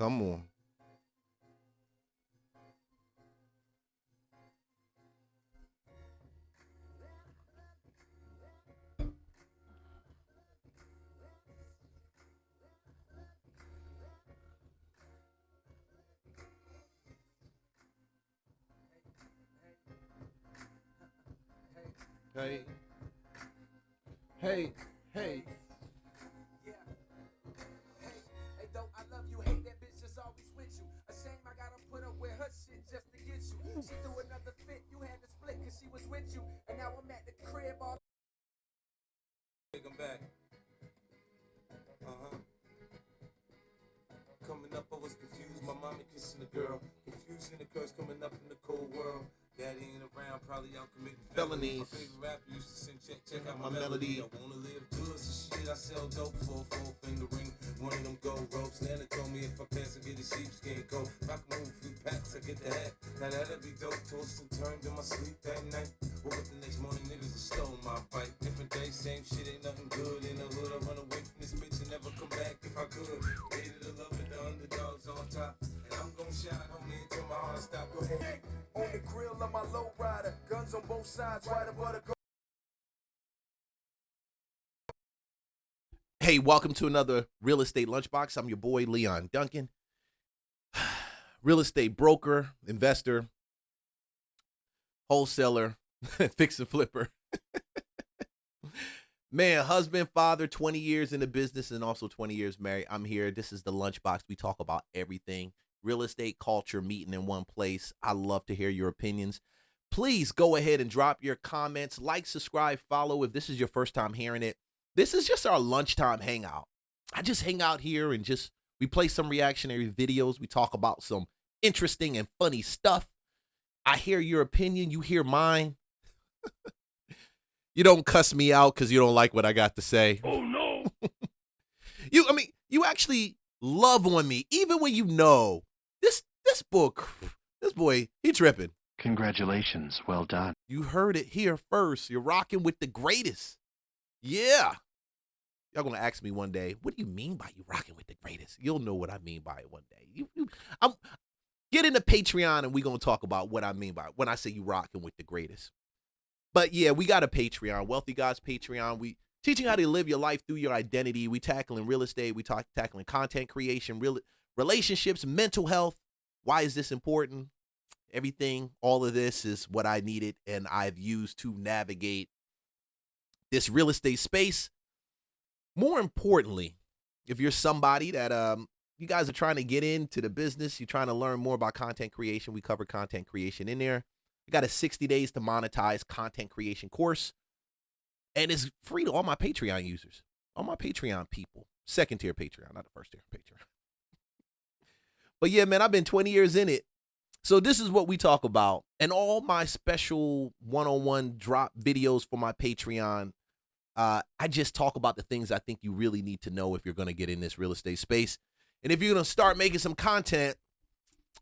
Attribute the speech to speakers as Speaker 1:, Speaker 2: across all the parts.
Speaker 1: Come on. Hey, hey, hey.
Speaker 2: Yeah. Hey, though I love you, hate that bitch just always with you. A shame I gotta put up with her shit just to get you. She threw another fit, you had to split cause she was with you. And now I'm at the crib all. Take 'em back. Uh-huh. Coming up, I was confused. My mommy kissing the girl. Confusing the girls coming up in the cold world. Daddy ain't around, probably out committing felonies. My favorite rapper used to sing, check out my melody. I wanna live good, so shit, I sell dope for a 4-finger ring. One of them gold ropes. Nana told me if I pass, I get a sheepskin coat. If I can move a few packs, I get the hat. Now that'll be dope. Tossed and turned in my sleep that night. Woke up the next morning, niggas have stole my bike. Different day, same shit, ain't nothing good. In the hood, I run away from this bitch and never come back if I could. Hated the love of the underdogs on top. And I'm gon' shine, homie, until my heart stop. Go ahead. On the grill of my low rider, guns on both sides, right above the go.
Speaker 1: Hey, welcome to another Real Estate Lunchbox. I'm your boy, Leon Duncan. Real estate broker, investor, wholesaler, fix and flipper. Man, husband, father, 20 years in the business and also 20 years married. I'm here. This is the Lunchbox. We talk about everything. Real estate culture meeting in one place. I love to hear your opinions. Please go ahead and drop your comments, like, subscribe, follow if this is your first time hearing it. This is just our lunchtime hangout. I just hang out here and we play some reactionary videos. We talk about some interesting and funny stuff. I hear your opinion. You hear mine. You don't cuss me out because you don't like what I got to say.
Speaker 3: Oh no.
Speaker 1: You actually love on me, even when you know this boy, he tripping.
Speaker 3: Congratulations. Well done.
Speaker 1: You heard it here first. You're rocking with the greatest. Yeah. Y'all gonna ask me one day, what do you mean by you rocking with the greatest? You'll know what I mean by it one day. I'm get into Patreon and we're gonna talk about what I mean by it when I say you rocking with the greatest. But yeah, we got a Patreon, Wealthy Guys Patreon. We teaching how to live your life through your identity. We tackling real estate. We tackling content creation, relationships, mental health. Why is this important? Everything, all of this is what I needed and I've used to navigate this real estate space. More importantly, if you're somebody that you guys are trying to get into the business, you're trying to learn more about content creation, we cover content creation in there. We got a 60 days to monetize content creation course. And it's free to all my Patreon users, all my Patreon people. Second tier Patreon, not the first tier Patreon. But yeah, man, I've been 20 years in it. So this is what we talk about. And all my special one-on-one drop videos for my Patreon, I just talk about the things I think you really need to know if you're going to get in this real estate space. And if you're going to start making some content,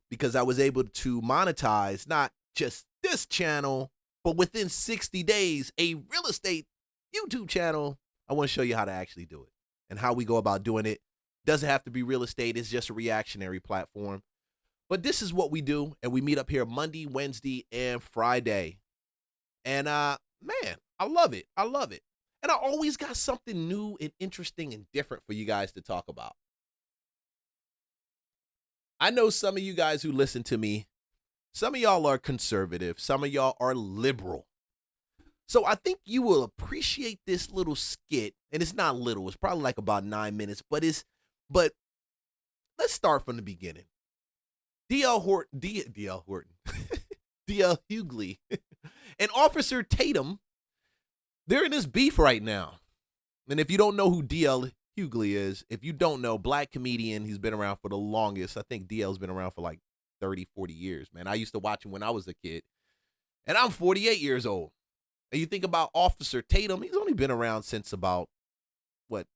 Speaker 1: because I was able to monetize not just this channel, but within 60 days, a real estate YouTube channel, I want to show you how to actually do it and how we go about doing it. Doesn't have to be real estate. It's just a reactionary platform. But this is what we do, and we meet up here Monday, Wednesday, and Friday. And, man, I love it. I love it. And I always got something new and interesting and different for you guys to talk about. I know some of you guys who listen to me, some of y'all are conservative. Some of y'all are liberal. So I think you will appreciate this little skit. And it's not little. It's probably like about 9 minutes. But let's start from the beginning. D.L. Horton, D.L. Hughley, and Officer Tatum, they're in this beef right now. And if you don't know who D.L. Hughley is, if you don't know, black comedian, he's been around for the longest. I think D.L.'s been around for like 30, 40 years, man. I used to watch him when I was a kid. And I'm 48 years old. And you think about Officer Tatum, he's only been around since about,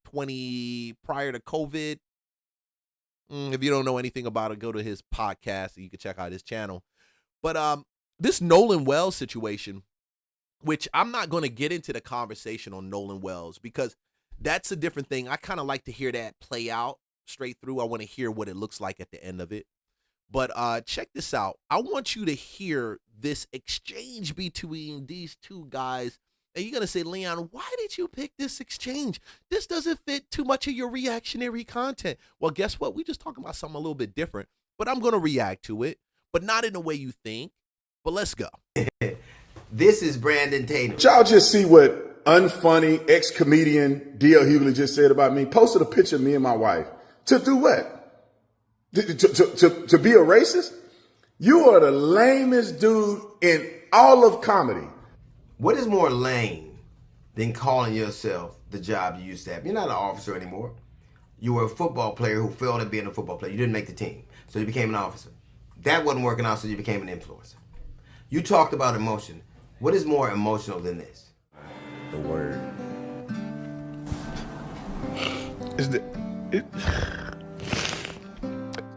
Speaker 1: 20 prior to COVID. If you don't know anything about it, go to his podcast and you can check out his channel. But this Nolan Wells situation, which I'm not going to get into the conversation on Nolan Wells because that's a different thing. I kind of like to hear that play out straight through. I want to hear what it looks like at the end of it. But check this out. I want you to hear this exchange between these two guys. And you're going to say, Leon, why did you pick this exchange? This doesn't fit too much of your reactionary content. Well, guess what? We just talking about something a little bit different. But I'm going to react to it, but not in the way you think. But let's go.
Speaker 4: This is Brandon Tatum.
Speaker 5: Y'all just see what unfunny ex-comedian D.L. Hughley just said about me. Posted a picture of me and my wife. To do what? To be a racist? You are the lamest dude in all of comedy.
Speaker 4: What is more lame than calling yourself the job you used to have? You're not an officer anymore. You were a football player who failed at being a football player. You didn't make the team, so you became an officer. That wasn't working out, so you became an influencer. You talked about emotion. What is more emotional than this?
Speaker 6: The word.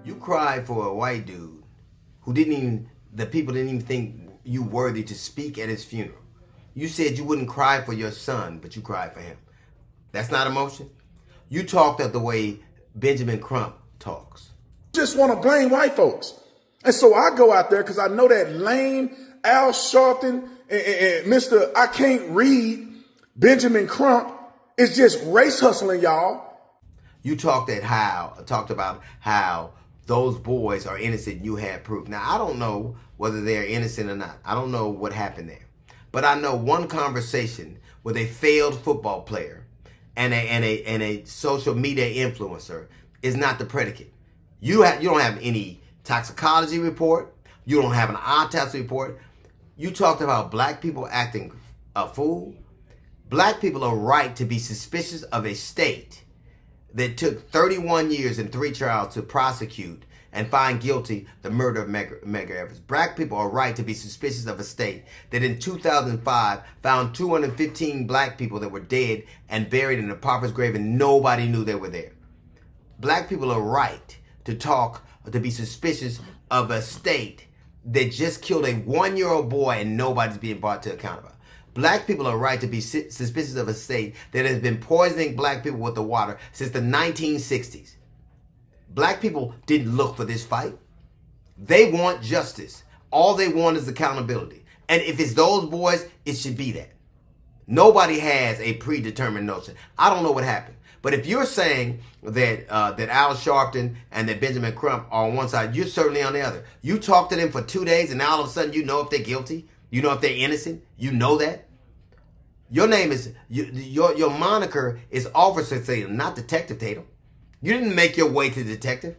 Speaker 4: You cried for a white dude who the people didn't even think you worthy to speak at his funeral. You said you wouldn't cry for your son, but you cried for him. That's not emotion? You talked of the way Benjamin Crump talks.
Speaker 5: Just want to blame white folks. And so I go out there because I know that lame Al Sharpton and Mr. I Can't Read Benjamin Crump is just race hustling, y'all.
Speaker 4: You talked about how those boys are innocent. You had proof. Now, I don't know whether they're innocent or not. I don't know what happened there. But I know one conversation with a failed football player and a social media influencer is not the predicate. You don't have any toxicology report. You don't have an autopsy report. You talked about black people acting a fool. Black people are right to be suspicious of a state that took 31 years and 3 trials to prosecute and find guilty the murder of Medgar Evers. Black people are right to be suspicious of a state that in 2005 found 215 black people that were dead and buried in a pauper's grave and nobody knew they were there. Black people are right to be suspicious of a state that just killed a 1-year-old boy and nobody's being brought to account about. Black people are right to be suspicious of a state that has been poisoning black people with the water since the 1960s. Black people didn't look for this fight. They want justice. All they want is accountability. And if it's those boys, it should be that. Nobody has a predetermined notion. I don't know what happened. But if you're saying that Al Sharpton and that Benjamin Crump are on one side, you're certainly on the other. You talk to them for 2 days and now all of a sudden you know if they're guilty. You know if they're innocent. You know that. Your name is, your moniker is Officer Tatum, not Detective Tatum. You didn't make your way to detective.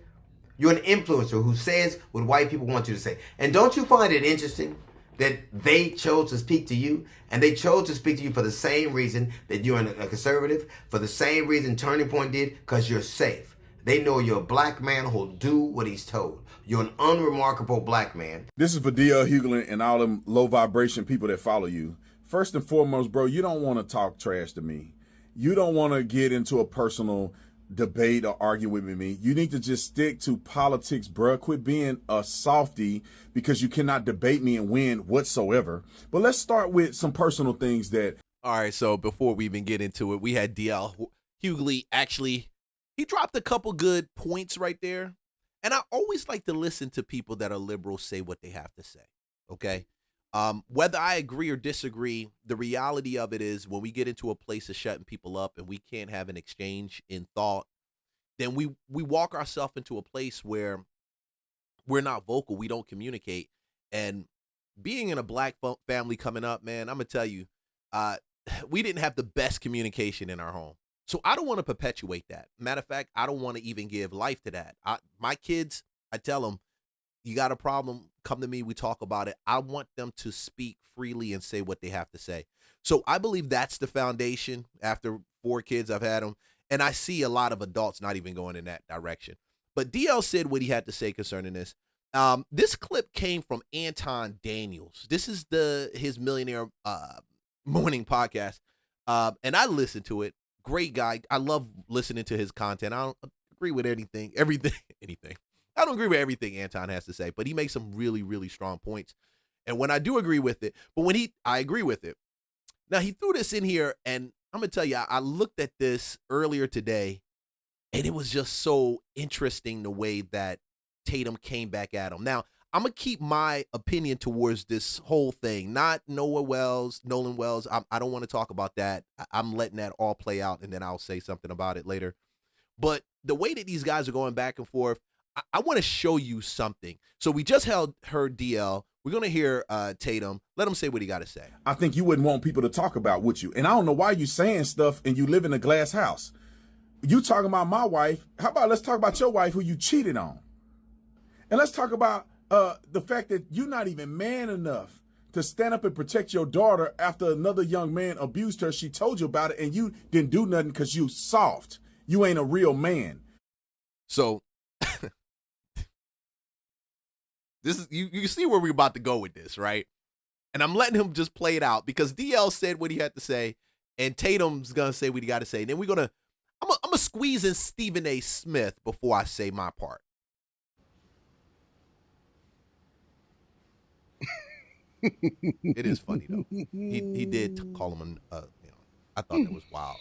Speaker 4: You're an influencer who says what white people want you to say. And don't you find it interesting that they chose to speak to you, and they chose to speak to you for the same reason that you're a conservative, for the same reason Turning Point did, because you're safe. They know you're a black man who'll do what he's told. You're an unremarkable black man.
Speaker 5: This is for D.L. Hughley and all them low vibration people that follow you. First and foremost, bro, you don't want to talk trash to me. You don't want to get into a personal debate or argue with me. You need to just stick to politics, bro. Quit being a softy because you cannot debate me and win whatsoever. But let's start with some personal things that.
Speaker 1: All right, so before we even get into it, we had DL Hughley. Actually, he dropped a couple good points right there. And I always like to listen to people that are liberals say what they have to say, okay? Whether I agree or disagree, the reality of it is when we get into a place of shutting people up and we can't have an exchange in thought, then we walk ourselves into a place where we're not vocal, we don't communicate. And being in a black family coming up, man, I'm going to tell you, we didn't have the best communication in our home. So I don't want to perpetuate that. Matter of fact, I don't want to even give life to that. My kids, I tell them, you got a problem, come to me, we talk about it. I want them to speak freely and say what they have to say. So I believe that's the foundation. After 4 kids, I've had them. And I see a lot of adults not even going in that direction. But DL said what he had to say concerning this. This clip came from Anton Daniels. This is his Millionaire Morning podcast. And I listened to it. Great guy. I love listening to his content. I don't agree with anything. I don't agree with everything Anton has to say, but he makes some really, really strong points. And when I do agree with it, I agree with it. Now, he threw this in here, and I'm going to tell you, I looked at this earlier today, And it was just so interesting the way that Tatum came back at him. Now, I'm gonna keep my opinion towards this whole thing, not Nolan Wells. I don't want to talk about that. I'm letting that all play out, and then I'll say something about it later. But the way that these guys are going back and forth, I want to show you something. So we just heard DL. We're gonna hear Tatum. Let him say what he got to say.
Speaker 5: I think you wouldn't want people to talk about with you. And I don't know why you saying stuff and you live in a glass house. You talking about my wife. How about let's talk about your wife who you cheated on? And let's talk about the fact that you're not even man enough to stand up and protect your daughter after another young man abused her. She told you about it and you didn't do nothing because you soft. You ain't a real man.
Speaker 1: So this is you see where we're about to go with this, right? And I'm letting him just play it out because DL said what he had to say, and Tatum's gonna say what he got to say. And then I'm gonna squeeze in Stephen A. Smith before I say my part. It is funny though. He did call him I thought that was wild.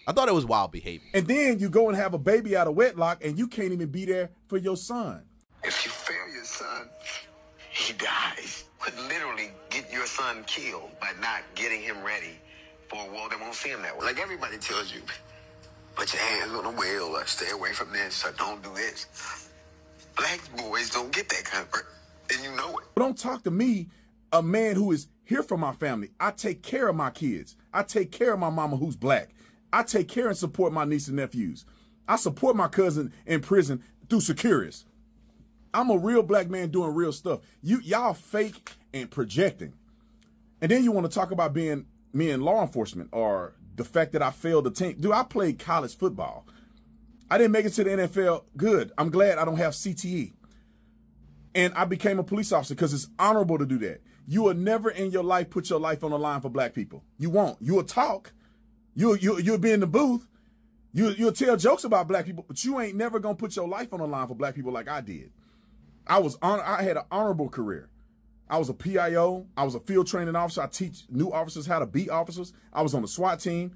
Speaker 1: I thought it was wild behavior.
Speaker 5: And then you go and have a baby out of wedlock and you can't even be there for your son.
Speaker 6: If you fail your son, he dies. Could literally get your son killed by not getting him ready for a world that won't see him that way. Like everybody tells you, put your hands on the wheel or stay away from this or don't do this. Black boys don't get that comfort, and you know it.
Speaker 5: Don't talk to me, a man who is here for my family. I take care of my kids. I take care of my mama who's black. I take care and support my niece and nephews. I support my cousin in prison through Securus. I'm a real black man doing real stuff. Y'all fake and projecting. And then you want to talk about being me in law enforcement or the fact that I failed the team. Dude, I played college football. I didn't make it to the NFL. Good. I'm glad I don't have CTE. And I became a police officer because it's honorable to do that. You will never in your life put your life on the line for black people. You won't. You will talk. You'll be in the booth. You'll tell jokes about black people, but you ain't never going to put your life on the line for black people like I did. I had an honorable career. I was a PIO. I was a field training officer. I teach new officers how to be officers. I was on the SWAT team.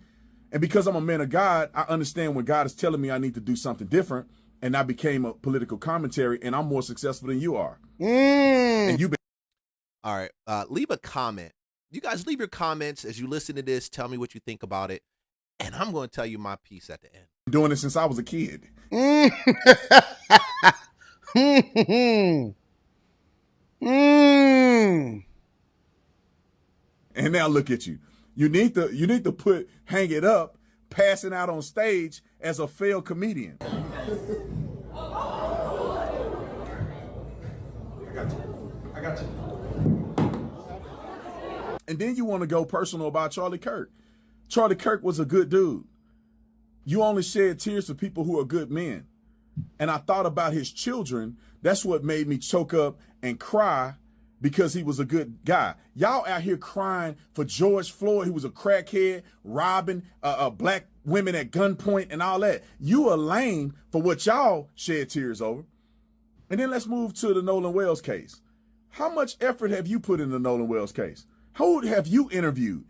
Speaker 5: And because I'm a man of God, I understand when God is telling me I need to do something different. And I became a political commentary, and I'm more successful than you are. And you've been.
Speaker 1: All right. Leave a comment. You guys leave your comments as you listen to this. Tell me what you think about it. And I'm going to tell you my piece at the end.
Speaker 5: Doing it since I was a kid. And now look at you. You need to hang it up, passing out on stage as a failed comedian. I got you. And then you want to go personal about Charlie Kirk. Charlie Kirk was a good dude. You only shed tears for people who are good men. And I thought about his children. That's what made me choke up and cry because he was a good guy. Y'all out here crying for George Floyd, who was a crackhead, robbing black women at gunpoint and all that. You are lame for what y'all shed tears over. And then let's move to the Nolan Wells case. How much effort have you put in the Nolan Wells case? Who have you interviewed?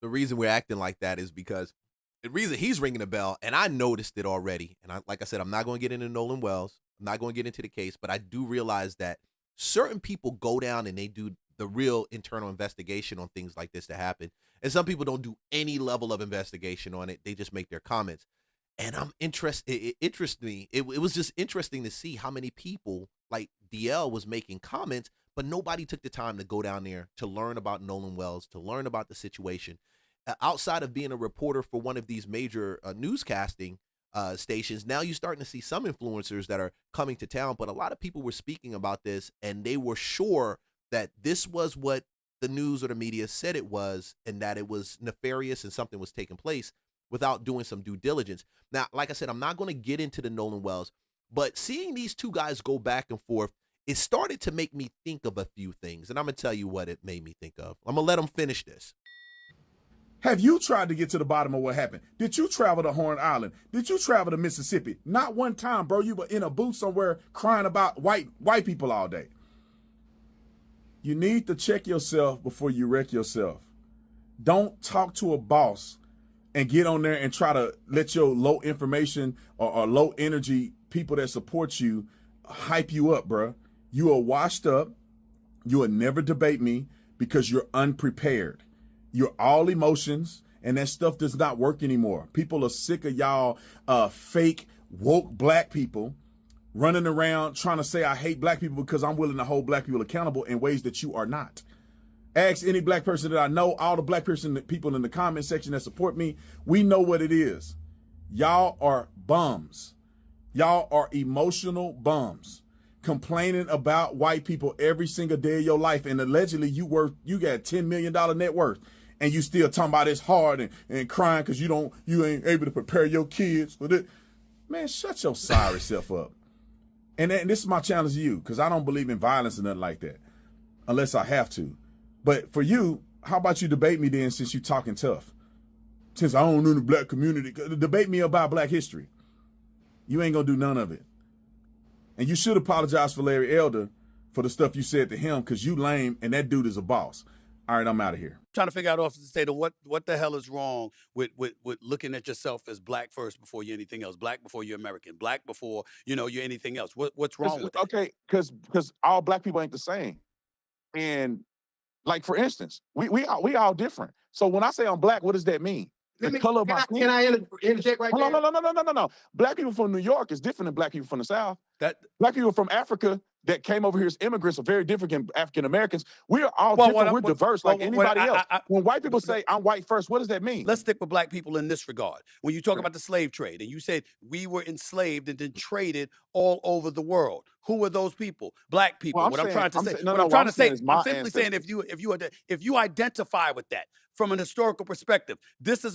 Speaker 1: The reason we're acting like that is because the reason he's ringing a bell, and I noticed it already. And like I said, I'm not going to get into Nolan Wells. I'm not going to get into the case, but I do realize that certain people go down and they do the real internal investigation on things like this to happen. And some people don't do any level of investigation on it. They just make their comments. And I'm interested. It interests me. It was just interesting to see how many people like DL was making comments, but nobody took the time to go down there to learn about Nolan Wells, to learn about the situation. Outside of being a reporter for one of these major newscasting stations, now you're starting to see some influencers that are coming to town, but a lot of people were speaking about this, and they were sure that this was what the news or the media said it was, and that it was nefarious and something was taking place without doing some due diligence. Now, like I said, I'm not going to get into the Nolan Wells, but seeing these two guys go back and forth, it started to make me think of a few things, and I'm going to tell you what it made me think of. I'm going to let them finish this.
Speaker 5: Have you tried to get to the bottom of what happened? Did you travel to Horn Island? Did you travel to Mississippi? Not one time, bro. You were in a booth somewhere crying about white people all day. You need to check yourself before you wreck yourself. Don't talk to a boss and get on there and try to let your low information or low energy people that support you hype you up, bro. You are washed up. You will never debate me because you're unprepared. You're all emotions, and that stuff does not work anymore. People are sick of y'all fake, woke black people running around trying to say I hate black people because I'm willing to hold black people accountable in ways that you are not. Ask any black person that I know, all the black people in the comment section that support me, we know what it is. Y'all are bums. Y'all are emotional bums. Complaining about white people every single day of your life, and allegedly you got $10 million net worth. And you still talking about it's hard and crying because you ain't able to prepare your kids for this. Man, shut your sorry self up. And this is my challenge to you, because I don't believe in violence or nothing like that, unless I have to. But for you, how about you debate me then, since you talking tough? Since I don't know the black community, debate me about black history. You ain't gonna do none of it. And you should apologize for Larry Elder for the stuff you said to him, because you lame and that dude is a boss. All right, I'm out of here.
Speaker 7: Trying to figure out, Officer Stater, what the hell is wrong with looking at yourself as black first before you're anything else, black before you're American, black before you're anything else. What's wrong with that?
Speaker 8: Okay, because all black people ain't the same, and like for instance, we all different. So when I say I'm black, what does that mean? The color of my skin.
Speaker 4: Can I interject right there?
Speaker 8: No. Black people from New York is different than black people from the South. Black people from Africa that came over here as immigrants are very different than African Americans. We're all different. We're diverse like anybody else. When white people say I'm white first, what does that mean?
Speaker 7: Let's stick with black people in this regard. When you talk about the slave trade, and you said we were enslaved and then traded all over the world. Who were those people? Black people.
Speaker 8: Well,
Speaker 7: I'm simply saying if you identify with that from an historical perspective, these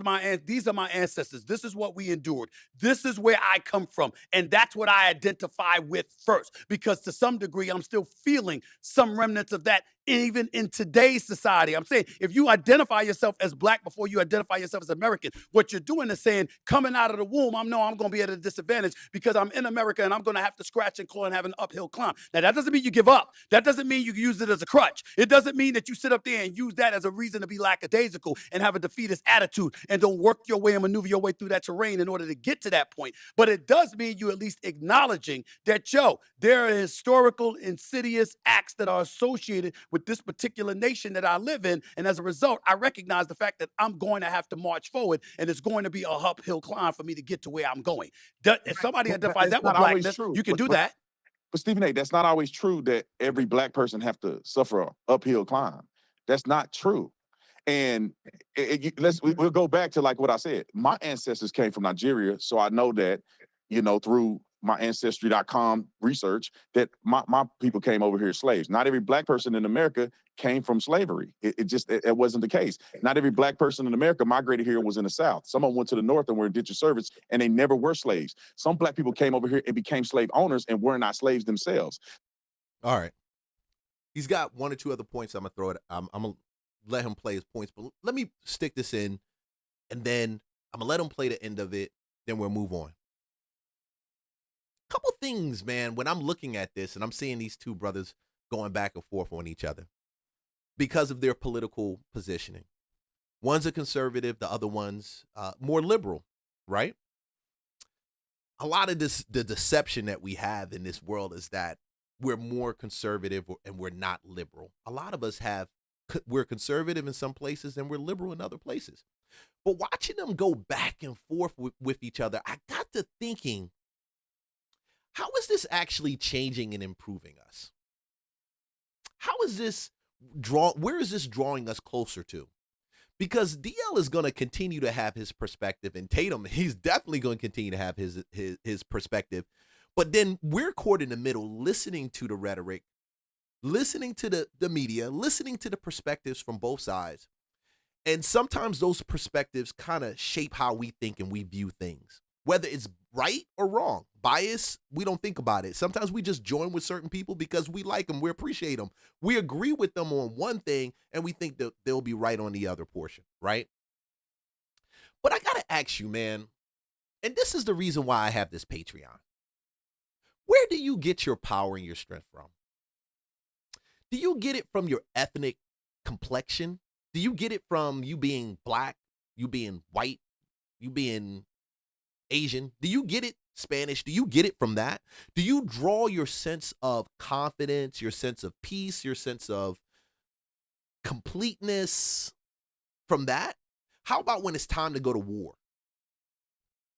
Speaker 7: are my ancestors. This is what we endured. This is where I come from, and that's what I identify with first. Because to some degree, I'm still feeling some remnants of that even in today's society. I'm saying if you identify yourself as black before you identify yourself as American, what you're doing is saying, coming out of the womb, I'm going to be at a disadvantage because I'm in America and I'm going to have to scratch and claw and have an uphill climb. Now, that doesn't mean you give up. That doesn't mean you use it as a crutch. It doesn't mean that you sit up there and use that as a reason to be lackadaisical and have a defeatist attitude and don't work your way and maneuver your way through that terrain in order to get to that point. But it does mean you at least acknowledging that, there are historical, insidious acts that are associated with this particular nation that I live in. And as a result, I recognize the fact that I'm going to have to march forward and it's going to be a uphill climb for me to get to where I'm going. If somebody identifies that with blackness, you can do that.
Speaker 8: But Stephen A., that's not always true that every black person have to suffer an uphill climb. That's not true. And we'll go back to like what I said. My ancestors came from Nigeria, so I know that, through my ancestry.com research, that my people came over here as slaves. Not every black person in America came from slavery. It wasn't the case. Not every black person in America migrated here and was in the South. Some of them went to the North and were in indentured service, and they never were slaves. Some black people came over here and became slave owners and were not slaves themselves.
Speaker 1: All right. He's got one or two other points I'm going to throw it. I'm going to let him play his points, but let me stick this in, and then I'm going to let him play the end of it, then we'll move on. Couple things, man, when I'm looking at this and I'm seeing these two brothers going back and forth on each other because of their political positioning. One's a conservative, the other one's more liberal, right? A lot of the deception that we have in this world is that we're more conservative and we're not liberal. A lot of us we're conservative in some places and we're liberal in other places. But watching them go back and forth with each other, I got to thinking, how is this actually changing and improving us? How is this where is this drawing us closer to? Because DL is going to continue to have his perspective, and Tatum, he's definitely going to continue to have his perspective. But then we're caught in the middle, listening to the rhetoric, listening to the media, listening to the perspectives from both sides. And sometimes those perspectives kind of shape how we think and we view things. Whether it's right or wrong, bias, we don't think about it. Sometimes we just join with certain people because we like them, we appreciate them. We agree with them on one thing, and we think that they'll be right on the other portion, right? But I got to ask you, man, and this is the reason why I have this Patreon. Where do you get your power and your strength from? Do you get it from your ethnic complexion? Do you get it from you being black, you being white, you being Asian? Do you get it Spanish? Do you get it from that? Do you draw your sense of confidence, your sense of peace, your sense of completeness from that? How about when it's time to go to war?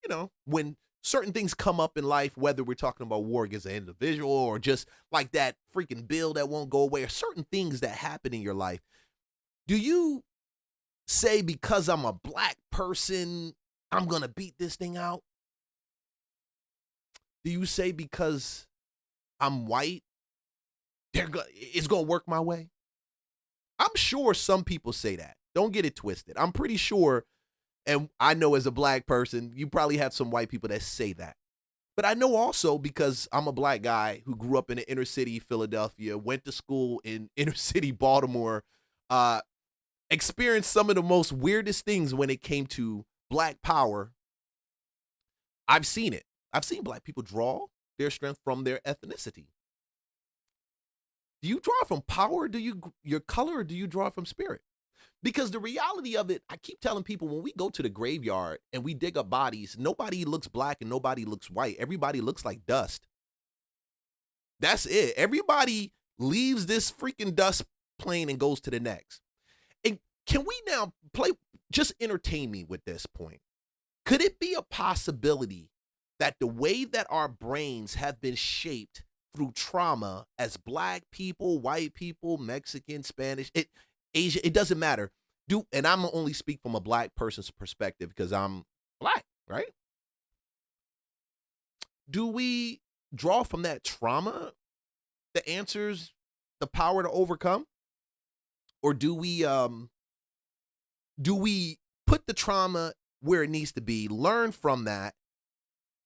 Speaker 1: You know, when certain things come up in life, whether we're talking about war against an individual or just like that freaking bill that won't go away, or certain things that happen in your life, do you say, because I'm a black person, I'm going to beat this thing out? Do you say, because I'm white, it's going to work my way? I'm sure some people say that. Don't get it twisted. I'm pretty sure, and I know as a black person, you probably have some white people that say that. But I know also, because I'm a black guy who grew up in the inner city Philadelphia, went to school in inner city Baltimore, experienced some of the most weirdest things when it came to black power. I've seen it. I've seen black people draw their strength from their ethnicity. Do you draw from power? Do you your color, or do you draw from spirit? Because the reality of it, I keep telling people, when we go to the graveyard and we dig up bodies, nobody looks black and nobody looks white. Everybody looks like dust. That's it. Everybody leaves this freaking dust plane and goes to the next. And can we now just entertain me with this point? Could it be a possibility that the way that our brains have been shaped through trauma as black people, white people, Mexican, Spanish, Asia, it doesn't matter. And I'm only speak from a black person's perspective because I'm black, right? Do we draw from that trauma the answers, the power to overcome? Or do we put the trauma where it needs to be, learn from that,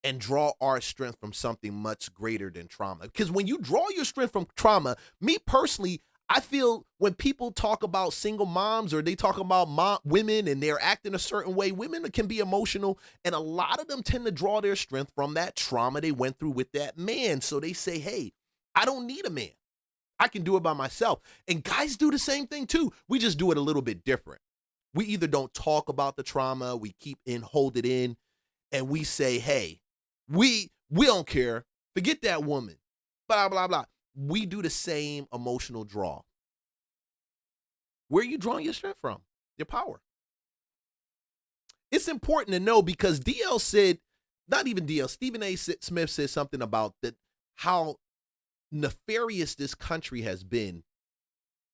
Speaker 1: and draw our strength from something much greater than trauma? Because when you draw your strength from trauma, me personally, I feel when people talk about single moms or they talk about women and they're acting a certain way, women can be emotional, and a lot of them tend to draw their strength from that trauma they went through with that man. So they say, hey, I don't need a man. I can do it by myself. And guys do the same thing too. We just do it a little bit different. We either don't talk about the trauma, we hold it in, and we say, hey, we don't care. Forget that woman. Blah, blah, blah. We do the same emotional draw. Where are you drawing your strength from? Your power. It's important to know, because DL said, not even DL, Stephen A. Smith said something about that, how nefarious this country has been.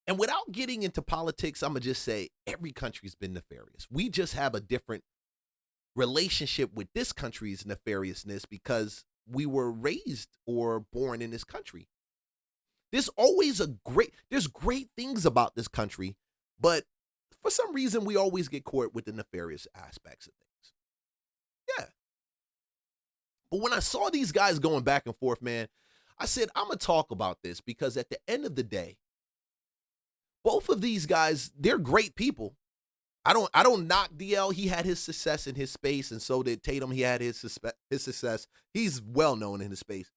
Speaker 1: And without getting into politics, I'm going to just say every country's been nefarious. We just have a different relationship with this country's nefariousness because we were raised or born in this country. There's great things about this country, but for some reason we always get caught with the nefarious aspects of things. Yeah. But when I saw these guys going back and forth, man, I said, I'm going to talk about this, because at the end of the day, both of these guys, they're great people. I don't knock DL. He had his success in his space, and so did Tatum. He had his success. He's well known in his space.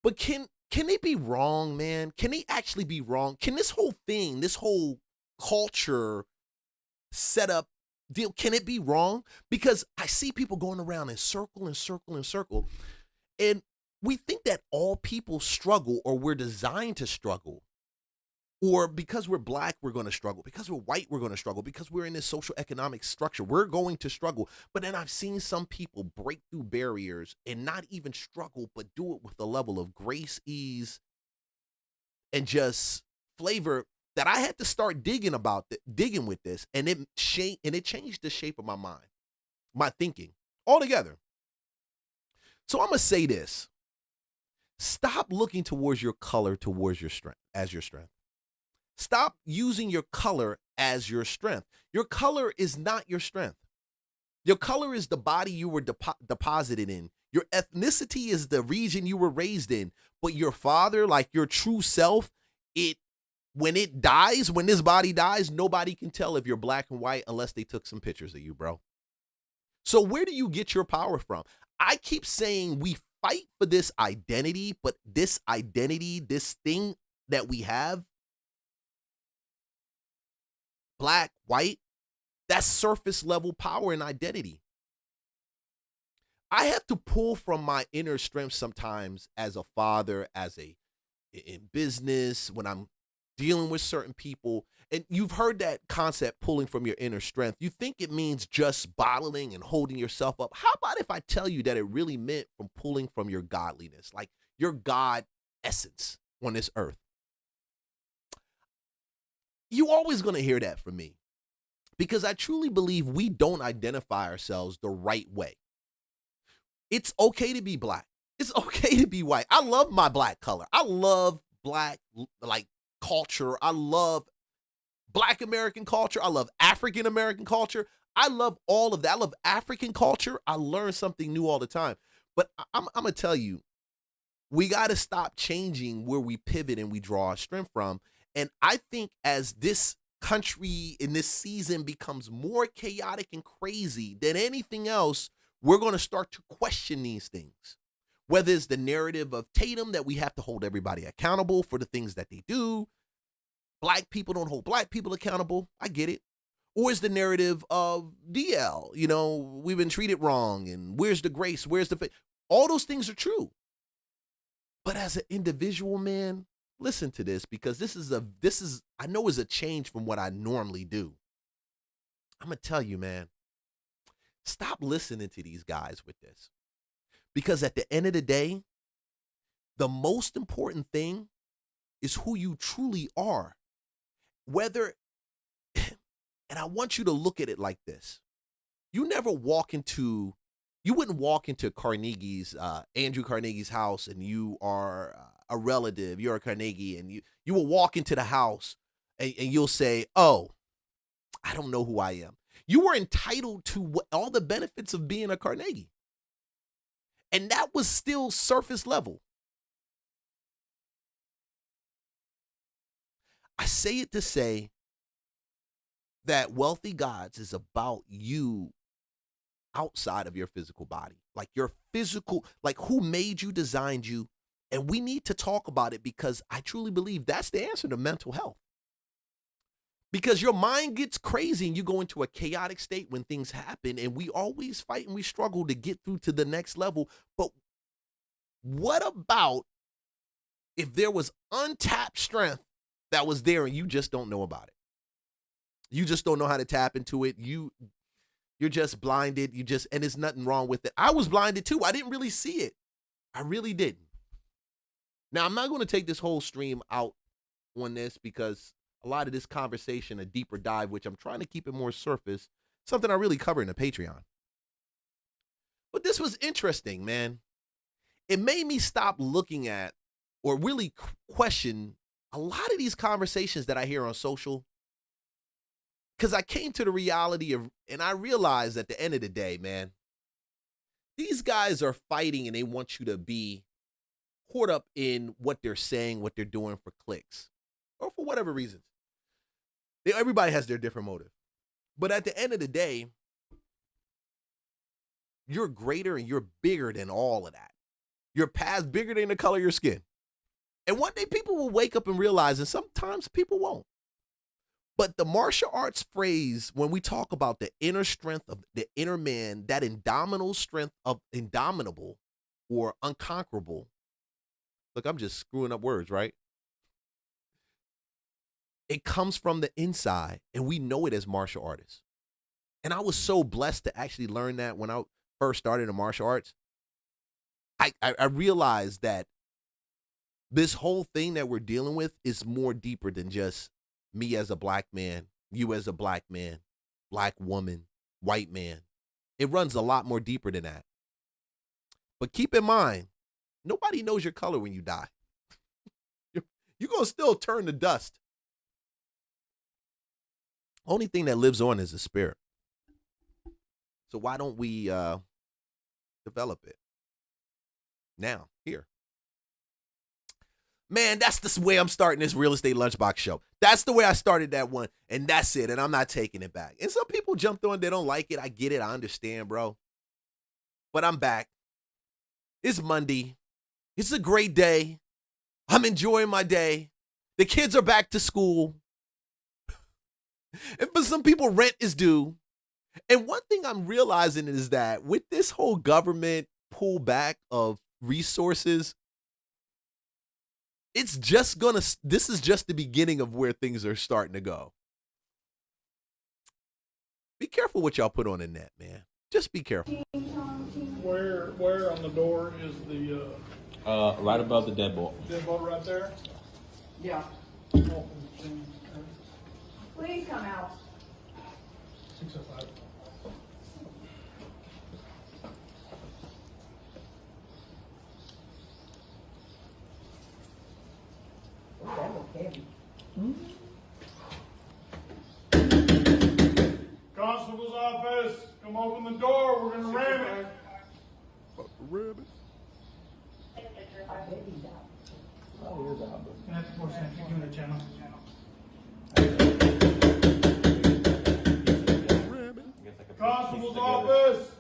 Speaker 1: But can they be wrong, man? Can they actually be wrong? Can this whole thing, this whole culture setup deal, can it be wrong? Because I see people going around in circle and circle and circle, and we think that all people struggle, or we're designed to struggle. Or because we're black, we're going to struggle. Because we're white, we're going to struggle. Because we're in this social economic structure, we're going to struggle. But then I've seen some people break through barriers and not even struggle, but do it with a level of grace, ease, and just flavor that I had to start digging with this. And it changed the shape of my mind, my thinking altogether. So I'm going to say this. Stop looking towards your color, towards your strength, as your strength. Stop using your color as your strength. Your color is not your strength. Your color is the body you were deposited in. Your ethnicity is the region you were raised in. But your father, like your true self, when this body dies, nobody can tell if you're black and white unless they took some pictures of you, bro. So where do you get your power from? I keep saying we fight for this identity, but this identity, this thing that we have, black, white, that's surface level power and identity. I have to pull from my inner strength sometimes as a father, in business, when I'm dealing with certain people. And you've heard that concept, pulling from your inner strength. You think it means just bottling and holding yourself up. How about if I tell you that it really meant from pulling from your godliness, like your God essence on this earth? You always going to hear that from me, because I truly believe we don't identify ourselves the right way. It's okay to be black. It's okay to be white. I love my black color. I love black, like, culture. I love Black American culture. I love African American culture. I love all of that. I love African culture. I learn something new all the time. But I'm going to tell you, we got to stop changing where we pivot and we draw our strength from. And I think as this country in this season becomes more chaotic and crazy than anything else, we're going to start to question these things. Whether it's the narrative of Tatum that we have to hold everybody accountable for the things that they do. Black people don't hold black people accountable. I get it. Or is the narrative of DL, we've been treated wrong, and where's the grace? Where's the faith? All those things are true. But as an individual, man, listen to this, because this is I know is a change from what I normally do. I'm going to tell you, man, stop listening to these guys with this. Because at the end of the day, the most important thing is who you truly are. And I want you to look at it like this. You wouldn't walk into Andrew Carnegie's house, and you are a relative, you're a Carnegie, and you will walk into the house and you'll say, oh, I don't know who I am. You were entitled to all the benefits of being a Carnegie. And that was still surface level. I say it to say that Wealthy Gods is about you outside of your physical body. Like your physical, like who made you, designed you. And we need to talk about it, because I truly believe that's the answer to mental health. Because your mind gets crazy and you go into a chaotic state when things happen, and we always fight and we struggle to get through to the next level. But what about if there was untapped strength that was there and you just don't know about it? You just don't know how to tap into it. You're just blinded. And there's nothing wrong with it. I was blinded too. I didn't really see it. I really didn't. Now, I'm not going to take this whole stream out on this, because a lot of this conversation, a deeper dive, which I'm trying to keep it more surface, something I really cover in the Patreon. But this was interesting, man. It made me stop looking at or really question a lot of these conversations that I hear on social. Because I came to the reality of, and I realized at the end of the day, man, these guys are fighting and they want you to be caught up in what they're saying, what they're doing for clicks, or for whatever reasons. Everybody has their different motive. But at the end of the day, you're greater and you're bigger than all of that. Your past bigger than the color of your skin. And one day people will wake up and realize, and sometimes people won't. But the martial arts phrase, when we talk about the inner strength of the inner man, that indomitable strength of indomitable or unconquerable. Look, I'm just screwing up words, right? It comes from the inside, and we know it as martial artists. And I was so blessed to actually learn that when I first started in martial arts. I realized that this whole thing that we're dealing with is more deeper than just me as a black man, you as a black man, black woman, white man. It runs a lot more deeper than that. But keep in mind, nobody knows your color when you die. You're going to still turn to dust. Only thing that lives on is the spirit. So why don't we develop it now, here? Man, that's the way I'm starting this Real Estate Lunchbox show. That's the way I started that one, and that's it, and I'm not taking it back. And some people jumped on, they don't like it. I get it. I understand, bro. But I'm back. It's Monday. It's a great day. I'm enjoying my day. The kids are back to school. And for some people, rent is due. And one thing I'm realizing is that with this whole government pullback of resources, this is just the beginning of where things are starting to go. Be careful what y'all put on the net, man. Just be careful.
Speaker 9: Where on the door is the
Speaker 10: right above the deadbolt.
Speaker 9: deadbolt right there?
Speaker 11: Yeah. Please come out.
Speaker 9: 605. Constable's office, come open the door. We're gonna ram it.
Speaker 1: Rabbit.
Speaker 9: Constable's office,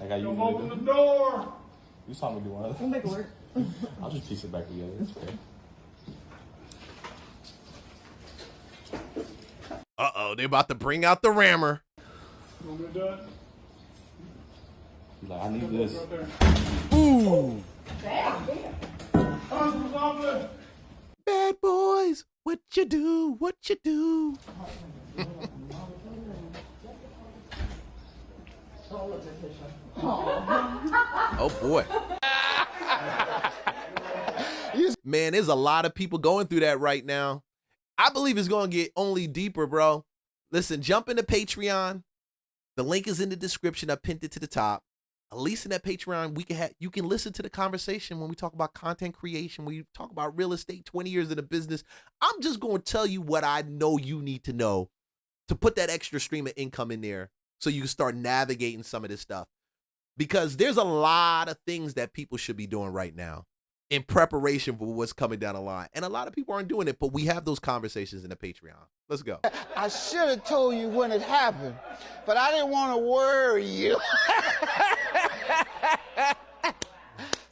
Speaker 9: come open the door.
Speaker 10: You saw me do one of
Speaker 11: We'll make it work.
Speaker 10: I'll just piece it back together. It's fair.
Speaker 1: Uh-oh, they about to bring out the rammer.
Speaker 9: You want me to do it?
Speaker 10: Like, I need this.
Speaker 9: Right there.
Speaker 1: Ooh.
Speaker 9: Constable's office.
Speaker 1: Bad boys, what you do, what you do. Oh boy. Man, there's a lot of people going through that right now. I believe it's going to get only deeper, bro. Listen, jump into Patreon. The link is in the description. I pinned it to the top. At least in that Patreon, you can listen to the conversation when we talk about content creation, when we talk about real estate, 20 years in the business. I'm just going to tell you what I know you need to know to put that extra stream of income in there so you can start navigating some of this stuff. Because there's a lot of things that people should be doing right now in preparation for what's coming down the line. And a lot of people aren't doing it, but we have those conversations in the Patreon. Let's go.
Speaker 12: I should have told you when it happened, but I didn't want to worry you.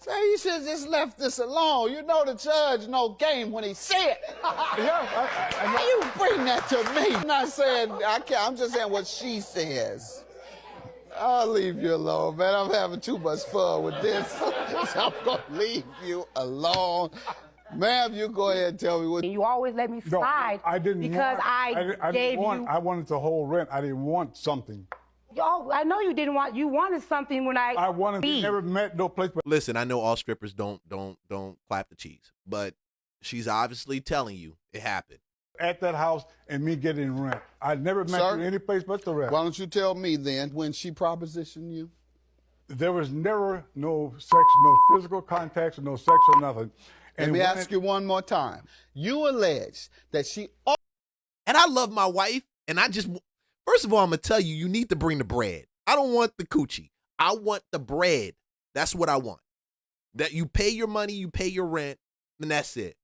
Speaker 12: So you should have just left this alone. You know the judge no game when he said. How you bring that to me? I'm not saying I can't. I'm just saying what she says. I'll leave you alone, man. I'm having too much fun with this. So I'm going to leave you alone. Ma'am, you go ahead and tell me what.
Speaker 11: You always let me slide.
Speaker 9: I didn't
Speaker 11: because
Speaker 9: want, I
Speaker 11: gave
Speaker 9: didn't want,
Speaker 11: you.
Speaker 9: I wanted to hold rent. I didn't want something.
Speaker 11: Oh, I know you didn't want. You wanted something when
Speaker 9: I wanted.
Speaker 11: Leave.
Speaker 9: Never met no place. But
Speaker 1: Listen, I know all strippers don't clap the cheese, but she's obviously telling you it happened.
Speaker 9: At that house and me getting rent. I never met
Speaker 12: Sir,
Speaker 9: you any place but the rent.
Speaker 12: Why don't you tell me then when she propositioned you?
Speaker 9: There was never no sex, no physical contacts, no sex or nothing.
Speaker 12: Let me ask you one more time. You allege that she.
Speaker 1: And I love my wife, and first of all, I'm going to tell you, you need to bring the bread. I don't want the coochie. I want the bread. That's what I want. That you pay your money, you pay your rent, and that's it.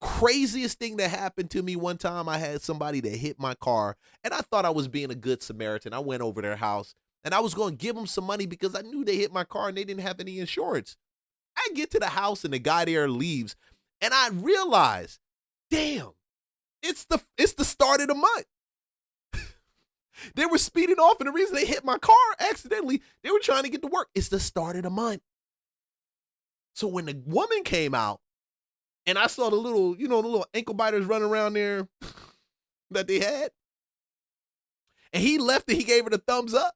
Speaker 1: Craziest thing that happened to me one time, I had somebody that hit my car, and I thought I was being a good Samaritan. I went over their house, and I was going to give them some money because I knew they hit my car and they didn't have any insurance. I get to the house, and the guy there leaves, and I realize, damn, it's the start of the month. They were speeding off, and the reason they hit my car accidentally, they were trying to get to work. It's the start of the month. So when the woman came out, and I saw the little ankle biters running around there that they had, and he left and he gave her the thumbs up,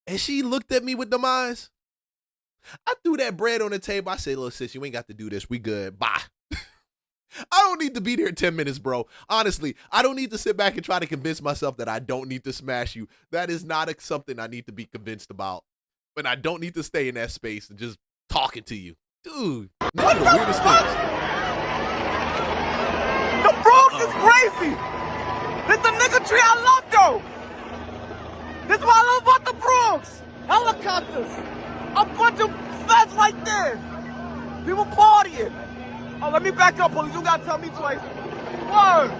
Speaker 1: and she looked at me with them eyes. I threw that bread on the table. I said, look, sis, you ain't got to do this. We good. Bye. I don't need to be there 10 minutes, bro. Honestly, I don't need to sit back and try to convince myself that I don't need to smash you. That is not something I need to be convinced about. But I don't need to stay in that space and just talking to you. Dude, that's the weirdest things.
Speaker 13: The Bronx is crazy. It's the nigga tree I love, though. This is what I love about the Bronx. Helicopters. A bunch of feds right there. People partying. Oh, let me back up, police. You gotta tell me twice. Word.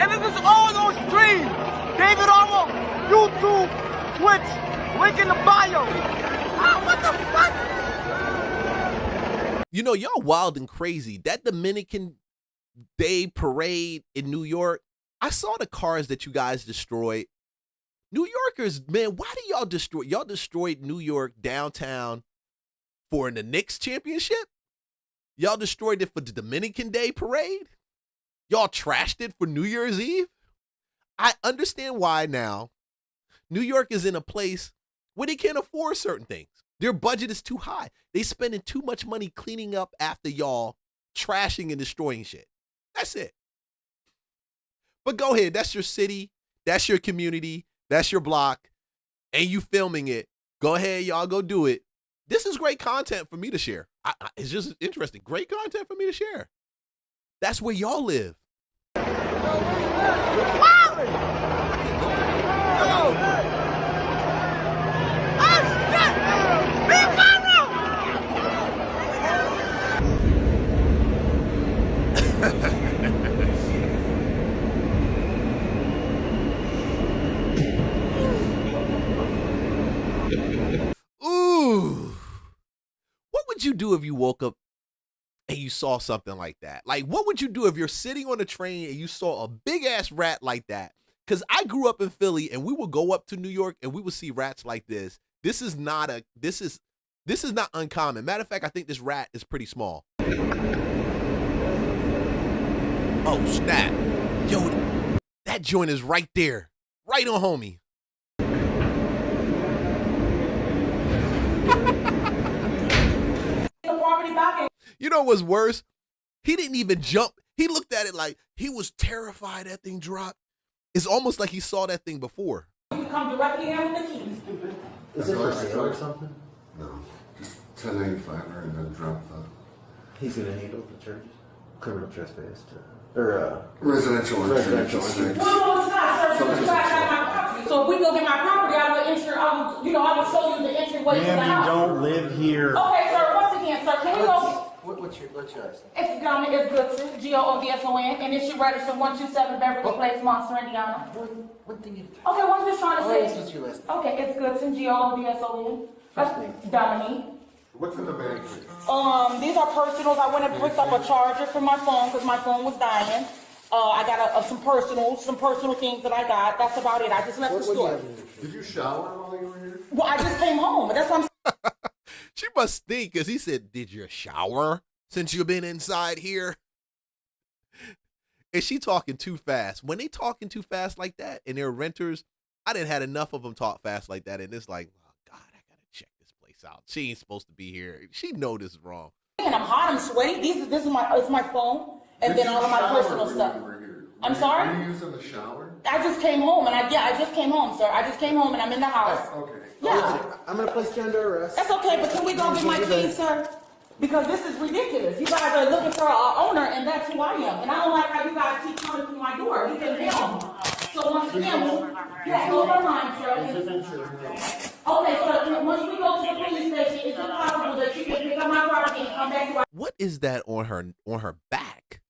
Speaker 13: And this is all those streams. David Armour, YouTube, Twitch, link in the bio. Oh, what the fuck?
Speaker 1: You know, y'all wild and crazy. That Dominican Day parade in New York, I saw the cars that you guys destroyed. New Yorkers, man, why do y'all destroy? Y'all destroyed New York downtown for the Knicks championship? Y'all destroyed it for the Dominican Day parade? Y'all trashed it for New Year's Eve? I understand why now. New York is in a place where they can't afford certain things. Their budget is too high. They spending too much money cleaning up after y'all trashing and destroying shit. That's it. But go ahead. That's your city. That's your community. That's your block. And you filming it. Go ahead, y'all. Go do it. This is great content for me to share. It's just interesting. Great content for me to share. That's where y'all live. Ooh. What would you do if you woke up and you saw something like that? Like, what would you do if you're sitting on a train and you saw a big ass rat like that? Because I grew up in Philly and we would go up to New York and we would see rats like this. This is not uncommon. Matter of fact, I think this rat is pretty small. Oh, snap. Yo, that joint is right there. Right on homie. You know what's worse? He didn't even jump. He looked at it like he was terrified that thing dropped. It's almost like he saw that thing before.
Speaker 11: You come directly in with the keys.
Speaker 14: Is it for sale or something?
Speaker 15: No, just $10.95 and then drop the.
Speaker 14: He's gonna handle the charges, criminal trespass, or
Speaker 15: residential
Speaker 14: residential.
Speaker 11: Well, no, it's not, sir. It's my property. So if we go get my property, I will ensure. I will show you the entryway to the
Speaker 14: Ma'am,
Speaker 11: house.
Speaker 14: you don't live here.
Speaker 11: Okay, sir. Once again, sir, can we go?
Speaker 14: What's your address?
Speaker 11: It's Goodson, Goodson, and it should register 127 Beverly Place, Monster, Indiana.
Speaker 14: One thing at a time.
Speaker 11: Okay, what I'm just trying to say.
Speaker 14: What's your last name?
Speaker 11: Okay, it's Goodson, Goodson.
Speaker 14: First name.
Speaker 11: Dominique.
Speaker 15: What's in the bag, please?
Speaker 11: These are personals. I went and picked up a charger for my phone because my phone was dying. I got some personal things that I got. That's about it. I just left the store.
Speaker 15: Did you shower while you were here?
Speaker 11: Well, I just came home. That's what I'm
Speaker 1: She must think, because he said, did you shower since you've been inside here? And she talking too fast. When they talking too fast like that and they're renters, I didn't had enough of them talk fast like that. And it's like, oh, God, I got to check this place out. She ain't supposed to be here. She know this is wrong.
Speaker 11: And I'm hot, I'm sweaty. This is my phone, and then all of my personal stuff. I'm sorry?
Speaker 15: Were you using the shower?
Speaker 11: I just came home, and I just came home, sir. I just came home, and I'm in the house.
Speaker 15: Okay.
Speaker 11: Yeah.
Speaker 14: I'm gonna place you under arrest.
Speaker 11: That's okay, but can we go get my keys, sir? Because this is ridiculous. You guys are looking for an owner, and that's who I am. And I don't like how you guys keep coming through my door. You can film. So once again, yeah, hold on line, sir. Okay, so once we go to the police station, is it possible that you can pick up my property and come back to our...
Speaker 1: What is that on her back?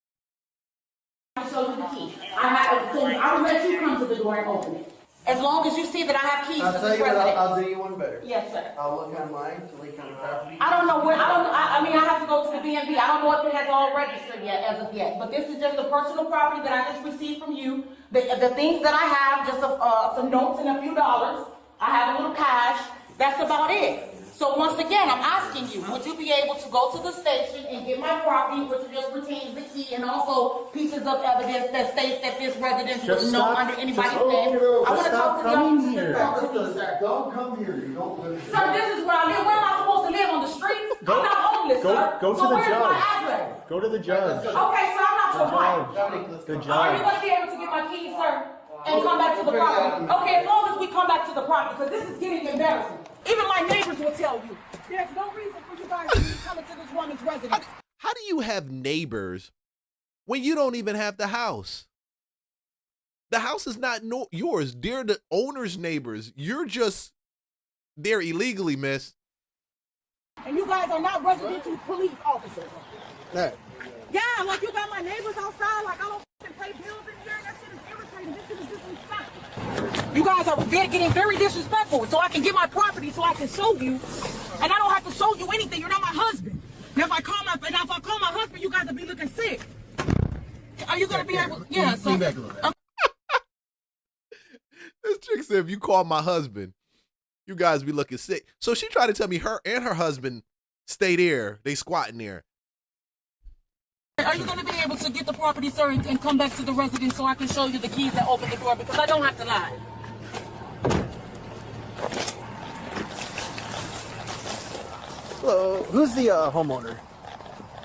Speaker 11: I'll show you the key. I will let you come to the door and open it. As long as you see that I have keys
Speaker 14: I'll
Speaker 11: to
Speaker 14: tell
Speaker 11: this
Speaker 14: you what,
Speaker 11: residence.
Speaker 14: I'll do you one better.
Speaker 11: Yes, sir.
Speaker 14: I'll look online to Lee County Property.
Speaker 11: I don't know where, I mean, I have to go to the B&B. I don't know if it has all registered yet, as of yet. But this is just a personal property that I just received from you. The things that I have, just some notes and a few dollars. I have a little cash. That's about it. So once again, I'm asking you, would you be able to go to the station and get my property, which just retains the key and also pieces of evidence that states that this residence was not under anybody's name? I want to talk to the officer, please, sir.
Speaker 15: Don't come here. You don't live here.
Speaker 11: Sir, this is where I live. Where am I supposed to live? On the streets? I'm not homeless, sir.
Speaker 14: Go to
Speaker 11: So
Speaker 14: the
Speaker 11: where's
Speaker 14: judge.
Speaker 11: my address?
Speaker 14: Go to the judge.
Speaker 11: Okay, sir, I'm not your wife.
Speaker 14: The
Speaker 11: Are you
Speaker 14: judge.
Speaker 11: going to be able to get my keys, sir? And come back to the property? Okay, as long as we come back to the property, because this is getting embarrassing. Even my neighbors will tell you. There's no reason for you guys to be coming to this woman's residence.
Speaker 1: How do you have neighbors when you don't even have the house? The house is not yours. They're the owner's neighbors. You're just there illegally, miss.
Speaker 11: And you guys are not residential police officers.
Speaker 14: Hey,
Speaker 11: Yeah, like you got my neighbors outside, like I don't fucking pay bills in here, and that shit is irritating. This shit is disrespectful. You guys are getting very disrespectful, so I can get my property, so I can show you, and I don't have to show you anything. You're not my husband. Now if I call my husband, you guys will be looking sick. Are you gonna be able? Yeah. So.
Speaker 1: This chick said, if you call my husband, you guys be looking sick. So she tried to tell me her and her husband stay there. They squatting there.
Speaker 11: Are you going to be able to get the property, sir, and come back to the residence so I can show you the keys that open the door? Because I don't have to lie.
Speaker 16: Hello, who's the homeowner?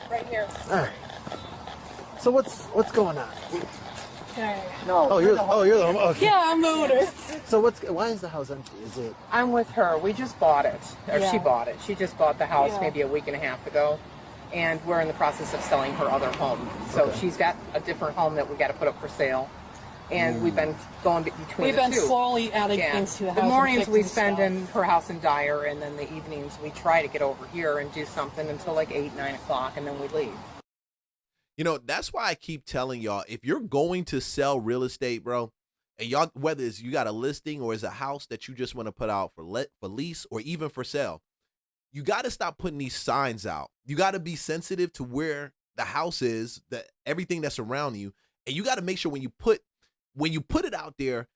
Speaker 11: Right here.
Speaker 16: All right. So what's going on?
Speaker 11: Okay.
Speaker 16: No. You're the homeowner. Okay.
Speaker 11: Yeah, I'm the owner.
Speaker 16: So why is the house empty? Is it?
Speaker 17: I'm with her. We just bought it, or
Speaker 11: Yeah.
Speaker 17: she bought it. She just bought the house
Speaker 11: Yeah.
Speaker 17: maybe a week and a half ago, and we're in the process of selling her other home. So
Speaker 16: Okay.
Speaker 17: she's got a different home that we got to put up for sale, and we've been going between
Speaker 11: We've
Speaker 17: the
Speaker 11: been
Speaker 17: two.
Speaker 11: slowly adding
Speaker 17: Yeah.
Speaker 11: things to the house.
Speaker 17: The
Speaker 11: and
Speaker 17: mornings we
Speaker 11: fixing
Speaker 17: spend
Speaker 11: stuff.
Speaker 17: in her house in Dyer, and then the evenings we try to get over here and do something until like 8, 9 o'clock, and then we leave.
Speaker 1: You know, that's why I keep telling y'all, if you're going to sell real estate, bro, and y'all, whether it's you got a listing or it's a house that you just want to put out for lease or even for sale, you got to stop putting these signs out. You got to be sensitive to where the house is, everything that's around you, and you got to make sure when you put it out there,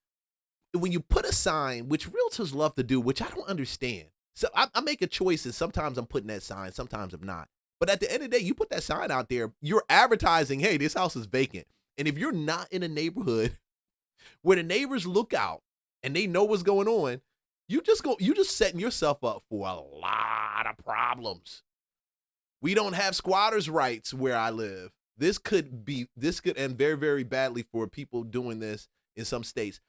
Speaker 1: when you put a sign, which realtors love to do, which I don't understand. So I make a choice, and sometimes I'm putting that sign, sometimes I'm not. But at the end of the day, you put that sign out there, you're advertising, hey, this house is vacant. And if you're not in a neighborhood where the neighbors look out and they know what's going on, you just setting yourself up for a lot of problems. We don't have squatters' rights where I live. This could end very, very badly for people doing this in some states.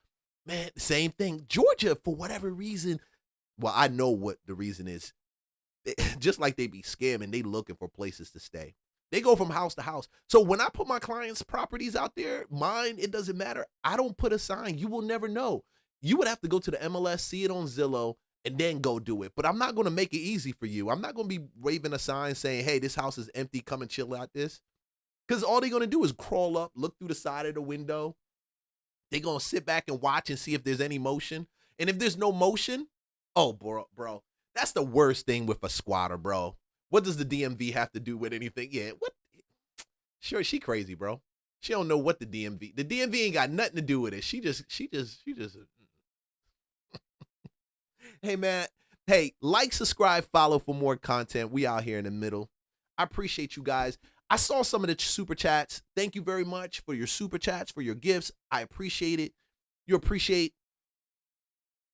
Speaker 1: Man, same thing. Georgia, for whatever reason, well, I know what the reason is. Just like they be scamming, they looking for places to stay. They go from house to house. So when I put my clients' properties out there, mine, it doesn't matter. I don't put a sign. You will never know. You would have to go to the MLS, see it on Zillow, and then go do it. But I'm not going to make it easy for you. I'm not going to be waving a sign saying, hey, this house is empty. Come and chill out this. Because all they're going to do is crawl up, look through the side of the window. They're going to sit back and watch and see if there's any motion. And if there's no motion, oh, bro. That's the worst thing with a squatter, bro. What does the DMV have to do with anything? Yeah, what? Sure, she crazy, bro. She don't know what the DMV ain't got nothing to do with it. She just. Hey, man. Hey, like, subscribe, follow for more content. We out here in the middle. I appreciate you guys. I saw some of the super chats. Thank you very much for your super chats, for your gifts. I appreciate it. You appreciate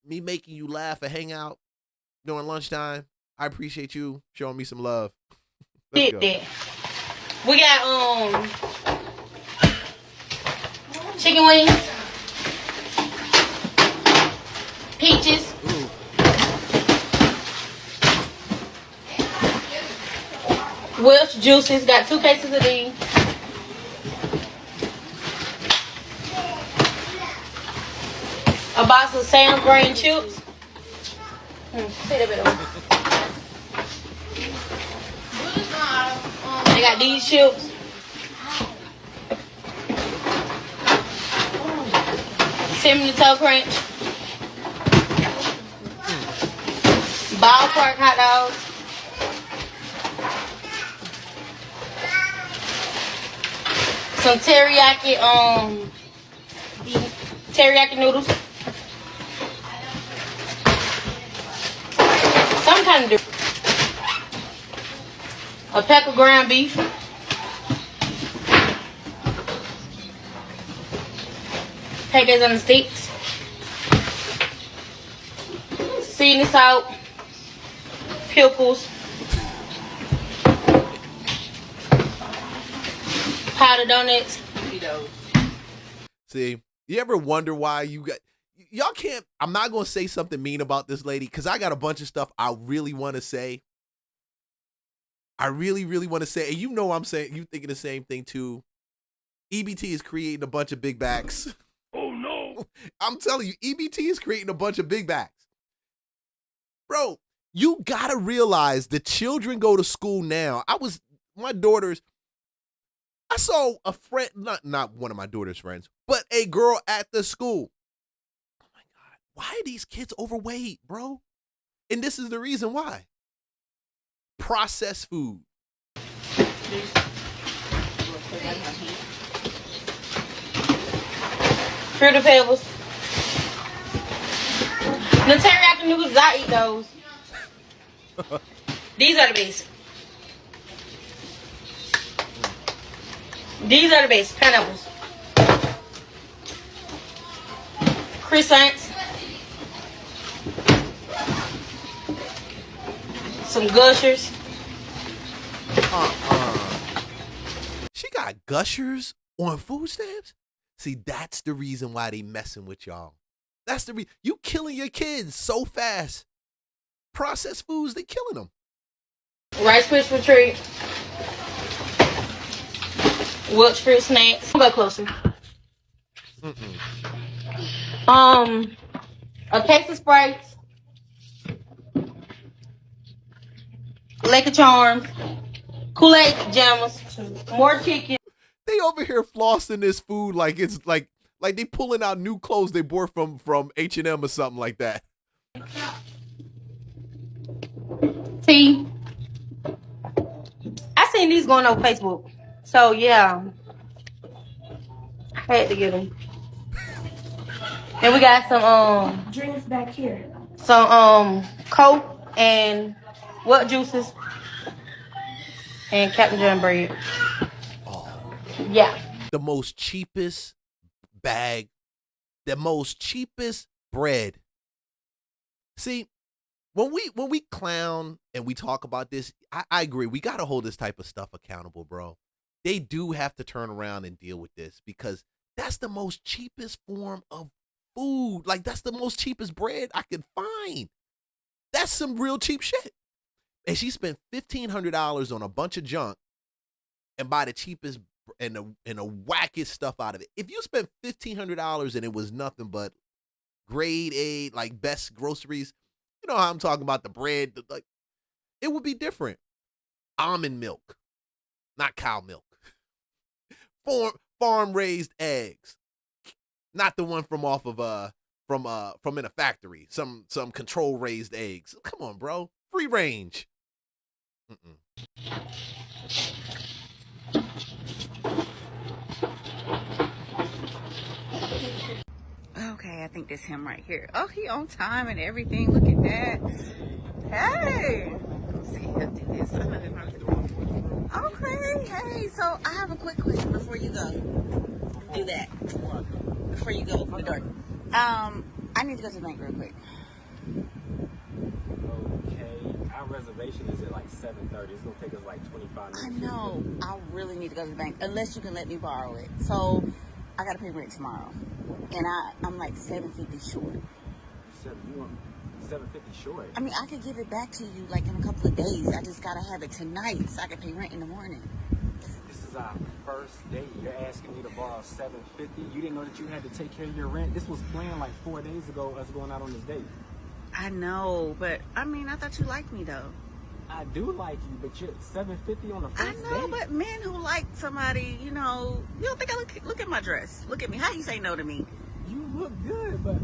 Speaker 1: me making you laugh and hang out during lunchtime. I appreciate you showing me some love. Let's go.
Speaker 11: We got chicken wings, peaches, Welch juices. Got 2 cases of these. A box of Sam's grain chips. Say that bit over. They got these chips. Cinnamon Toe Crunch. Ballpark hot dogs. Some teriyaki noodles. Some kind of different. A pack of ground beef. Packets on the sticks. Seasoning salt. Pickles. Powdered donuts.
Speaker 1: See, you ever wonder why y'all can't, I'm not going to say something mean about this lady because I got a bunch of stuff I really want to say. I really, really want to say, and you know I'm saying, you thinking the same thing too. EBT is creating a bunch of big backs. Oh no. I'm telling you, EBT is creating a bunch of big backs. Bro, you got to realize the children go to school now. My daughters, I saw a friend, not one of my daughter's friends, but a girl at the school. Oh my God, why are these kids overweight, bro? And this is the reason why. Processed food.
Speaker 11: Fruit of Pebbles. The teriyaki noodles, I eat those. These are the best. These are the best. Pineapples. Croissants. Some Gushers.
Speaker 1: She got Gushers on food stamps? See, that's the reason why they messing with y'all. That's the reason. You killing your kids so fast. Processed foods, they killing them.
Speaker 11: Rice Krispie treat. Welch fruit snacks. Go closer. A case of Sprites. Lake of Charms. Kool-Aid pajamas. More chicken.
Speaker 1: They over here flossing this food like it's like they pulling out new clothes they bought from H&M or something like that.
Speaker 11: See, I seen these going on Facebook. So yeah, I had to get them. And we got some drinks back here. Some Coke and what juices and Captain John bread. Yeah.
Speaker 1: The most cheapest bag, the most cheapest bread. See, when we clown and we talk about this, I agree. We got to hold this type of stuff accountable, bro. They do have to turn around and deal with this because that's the most cheapest form of food. Like, that's the most cheapest bread I could find. That's some real cheap shit. And she spent $1,500 on a bunch of junk and buy the cheapest and the wackest stuff out of it. If you spent $1,500 and it was nothing but grade A, like best groceries, you know how I'm talking about the bread, like it would be different. Almond milk, not cow milk. Farm raised eggs, not the one from off of from in a factory. Some control raised eggs. Come on, bro, free range.
Speaker 18: Okay, I think that's him right here. Oh, he on time and everything. Look at that. Hey. Let's see. He'll do this. Okay. Hey, so I have a quick question before you go. Do that. Before you go open the door. I need to go to the bank real quick.
Speaker 10: Okay. Our reservation is at like 7:30. It's gonna take us like 25 minutes.
Speaker 18: I know. I really need to go to the bank unless you can let me borrow it. So I gotta pay rent tomorrow. And I'm like $750 short.
Speaker 10: You want $750 short?
Speaker 18: I mean, I could give it back to you like in a couple of days. I just gotta have it tonight so I can pay rent in the morning.
Speaker 10: This is our first date. You're asking me to borrow $750. You didn't know that you had to take care of your rent. This was planned like 4 days ago. Us going out on this date.
Speaker 18: I know, but I mean, I thought you liked me though.
Speaker 10: I do like you, but you're $750 on the first
Speaker 18: I know,
Speaker 10: date.
Speaker 18: but men who like somebody, you know, you don't think I look at my dress. Look at me. How you say no to me?
Speaker 10: You look good, but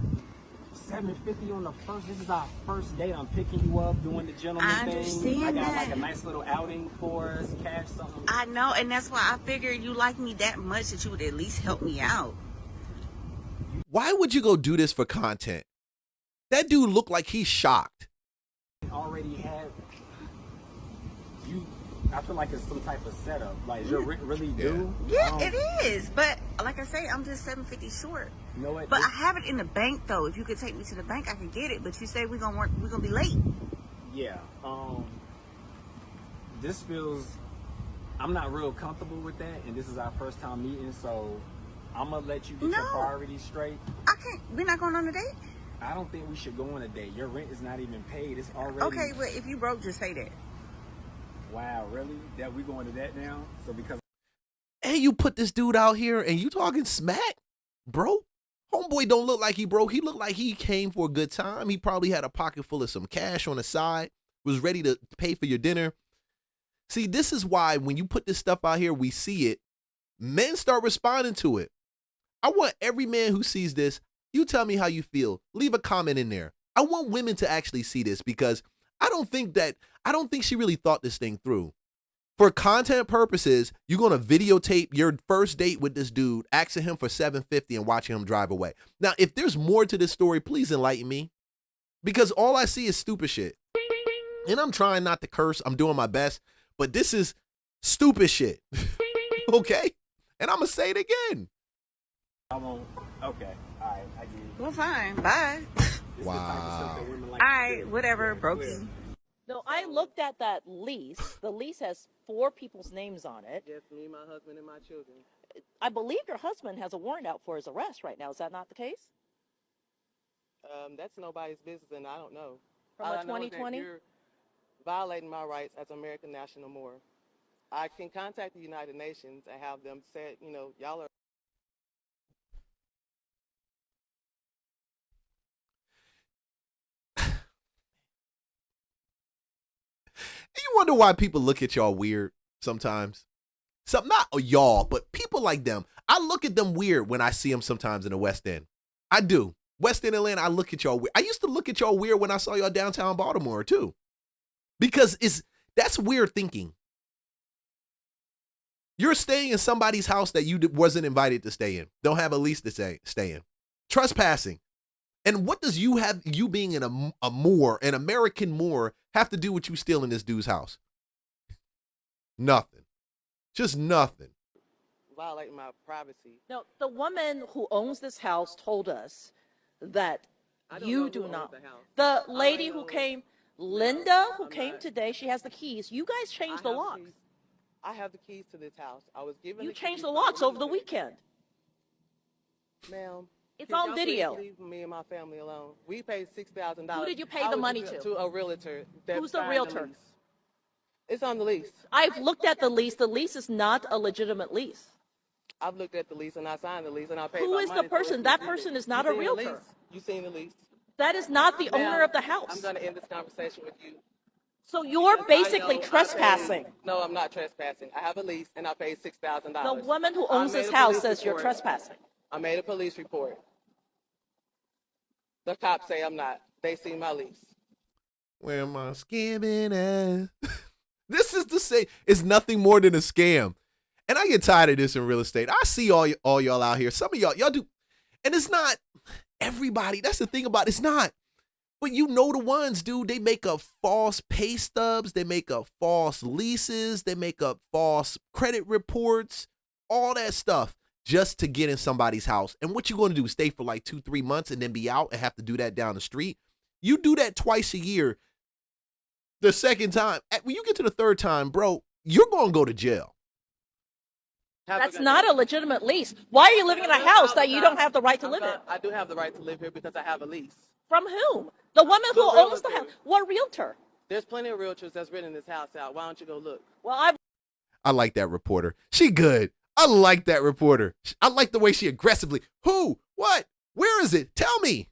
Speaker 10: $750 on the first. This is our first date. I'm picking you up, doing the gentleman
Speaker 18: I
Speaker 10: thing.
Speaker 18: understand
Speaker 10: I got
Speaker 18: that.
Speaker 10: like a nice little outing for us, cash something.
Speaker 18: I know, and that's why I figured you like me that much that you would at least help me out.
Speaker 1: Why would you go do this for content? That dude looked like he's shocked.
Speaker 10: Already have you. I feel like it's some type of setup. Like, is your rent really due?
Speaker 18: Yeah, it is. But like I say, I'm just $750 short.
Speaker 10: You know what?
Speaker 18: But I have it in the bank though. If you could take me to the bank, I can get it. But you say we're gonna be late.
Speaker 10: Yeah. This feels. I'm not real comfortable with that, and this is our first time meeting, so I'm gonna let you get your priorities straight.
Speaker 18: I can't. We're not going on a date.
Speaker 10: I don't think we should go on a date. Your rent is not even paid. It's already.
Speaker 18: Okay, but if you broke, just say that.
Speaker 10: Wow, really? That we going to that now? So because.
Speaker 1: And you put this dude out here and you talking smack, bro? Homeboy don't look like he broke. He looked like he came for a good time. He probably had a pocket full of some cash on the side, was ready to pay for your dinner. See, this is why when you put this stuff out here, we see it, men start responding to it. I want every man who sees this, you tell me how you feel. Leave a comment in there. I want women to actually see this because I don't think she really thought this thing through. For content purposes, you're going to videotape your first date with this dude, asking him for $750 and watching him drive away. Now, if there's more to this story, please enlighten me, because all I see is stupid shit. And I'm trying not to curse. I'm doing my best, but this is stupid shit. Okay? And I'm going to say it again.
Speaker 10: I won't. Okay. All right. I get it.
Speaker 18: Well, fine. Bye.
Speaker 1: Wow.
Speaker 18: All right. Whatever. Broken.
Speaker 19: No, I looked at that lease. The lease has 4 people's names on it.
Speaker 20: Yes, me, my husband, and my children.
Speaker 19: I believe your husband has a warrant out for his arrest right now. Is that not the case?
Speaker 20: That's nobody's business, and I don't know.
Speaker 19: From
Speaker 20: All
Speaker 19: a
Speaker 20: I know is that
Speaker 19: 2020?
Speaker 20: you're violating my rights as American National Moor. I can contact the United Nations and have them say, y'all are.
Speaker 1: You wonder why people look at y'all weird sometimes? Not y'all, but people like them. I look at them weird when I see them sometimes in the West End. I do. West End Atlanta, I look at y'all weird. I used to look at y'all weird when I saw y'all downtown Baltimore too. Because that's weird thinking. You're staying in somebody's house that you wasn't invited to stay in. Don't have a lease to stay in. Trespassing. And what does you being in a Moor, an American Moor, have to do with you stealing this dude's house? Nothing. Just nothing.
Speaker 20: Violating my privacy.
Speaker 19: No, the woman who owns this house told us that you do not. The lady who came, Linda, who came today, she has the keys. You guys changed the locks.
Speaker 20: I have the keys to this house. I was given.
Speaker 19: You changed the locks over the weekend.
Speaker 20: Ma'am.
Speaker 19: It's on video.
Speaker 20: Leave me and my family alone. We paid $6,000.
Speaker 19: Who did you pay the money to?
Speaker 20: To a realtor.
Speaker 19: Who's the realtor?
Speaker 20: It's on the lease.
Speaker 19: I've looked at the lease. The lease is not a legitimate lease.
Speaker 20: I've looked at the lease and I signed the lease and I paid.
Speaker 19: Who is the person? That person is not a realtor.
Speaker 20: You seen the lease?
Speaker 19: That is not the owner of the house.
Speaker 20: I'm going to end this conversation with you.
Speaker 19: So you're basically trespassing.
Speaker 20: No, I'm not trespassing. I have a lease and I paid $6,000.
Speaker 19: The woman who owns this house says you're trespassing.
Speaker 20: I made a police report. The cops say I'm not. They see my lease.
Speaker 1: Where am I scamming at? This is the same. It's nothing more than a scam. And I get tired of this in real estate. I see all y'all out here. Some of y'all do. And it's not everybody. That's the thing about it. It's not. But you know the ones, dude. They make up false pay stubs. They make up false leases. They make up false credit reports. All that stuff just to get in somebody's house. And what you going to do? Stay for like 2-3 months and then be out and have to do that down the street? You do that twice a year. The second time, when you get to the third time, bro, you're going to go to jail.
Speaker 19: That's not a legitimate lease. Why are you living in a house that you don't have the right to live in?
Speaker 20: I do have the right to live here because I have a lease.
Speaker 19: From whom? The woman who owns the house. What realtor?
Speaker 20: There's plenty of realtors that's renting this house out. Why don't you go look?
Speaker 19: Well,
Speaker 1: I like that reporter. She good. I like that reporter. I like the way she aggressively. Who? What? Where is it? Tell me.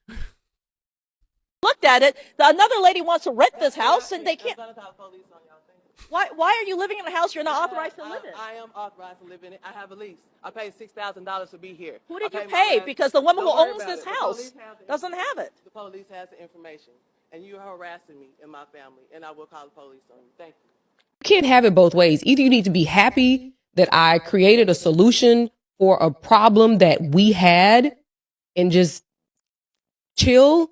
Speaker 19: Looked at it. Another lady wants to rent this house and they can't. Why are you living in a house you're not authorized to live in?
Speaker 20: I am authorized to live in it. I have a lease. I paid $6,000 to be here.
Speaker 19: Who did you pay? Because the woman who owns this house doesn't have it.
Speaker 20: The police has the information. And you're harassing me and my family. And I will call the police on you. Thank you.
Speaker 21: You can't have it both ways. Either you need to be happy that I created a solution for a problem that we had and just chill,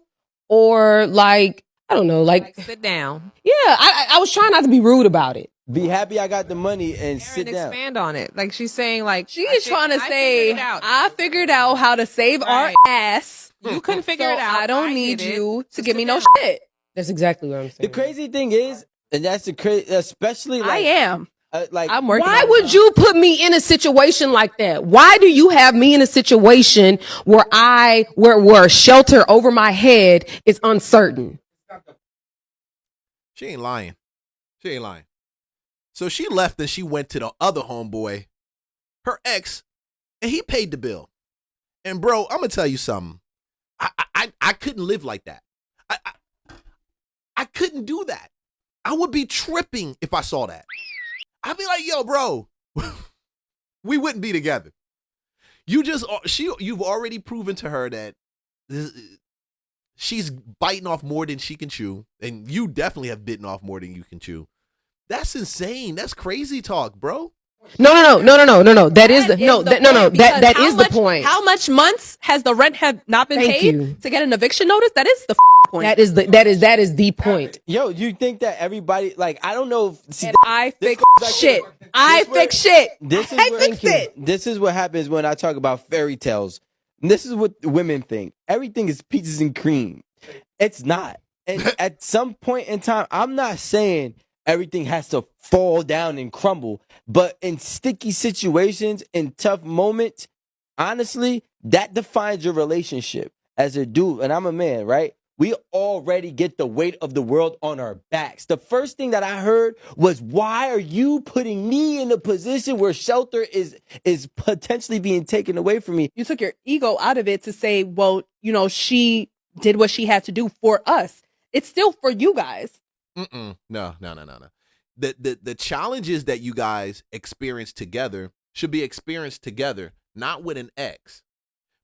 Speaker 21: or like, I don't know, like
Speaker 22: sit down.
Speaker 21: Yeah, I was trying not to be rude about it.
Speaker 23: Be happy I got the money and sit down.
Speaker 22: Expand on it. Like she's saying, like
Speaker 21: she is trying to say, I figured out how to save our ass.
Speaker 22: You couldn't figure it out.
Speaker 21: I don't need you to give me no shit. That's exactly what I'm saying.
Speaker 23: The crazy thing is, and that's the crazy, especially like
Speaker 21: I am.
Speaker 23: Like,
Speaker 21: I'm working. Why would you put me in a situation like that? Why do you have me in a situation where where shelter over my head is uncertain?
Speaker 1: She ain't lying. She ain't lying. So she left and she went to the other homeboy, her ex, and he paid the bill. And bro, I'm gonna tell you something. I couldn't live like that. I couldn't do that. I would be tripping if I saw that. I'd be like, yo, bro, We wouldn't be together. You've already proven to her that she's biting off more than she can chew, and you definitely have bitten off more than you can chew. That's insane. That's crazy talk, bro.
Speaker 21: No. That is the point.
Speaker 22: How much months has the rent have not been paid to get an eviction notice? That is the point.
Speaker 21: That is the point.
Speaker 23: Yo, you think that everybody I don't know.
Speaker 22: I fix shit. I fix shit. I fixed it.
Speaker 23: This is what happens when I talk about fairy tales. And this is what women think. Everything is peaches and cream. It's not. And at some point in time, I'm not saying everything has to fall down and crumble. But in sticky situations, in tough moments, honestly, that defines your relationship as a dude. And I'm a man, right? We already get the weight of the world on our backs. The first thing that I heard was, why are you putting me in a position where shelter is potentially being taken away from me?
Speaker 22: You took your ego out of it to say, well, she did what she had to do for us. It's still for you guys.
Speaker 1: No. The challenges that you guys experience together should be experienced together, not with an ex.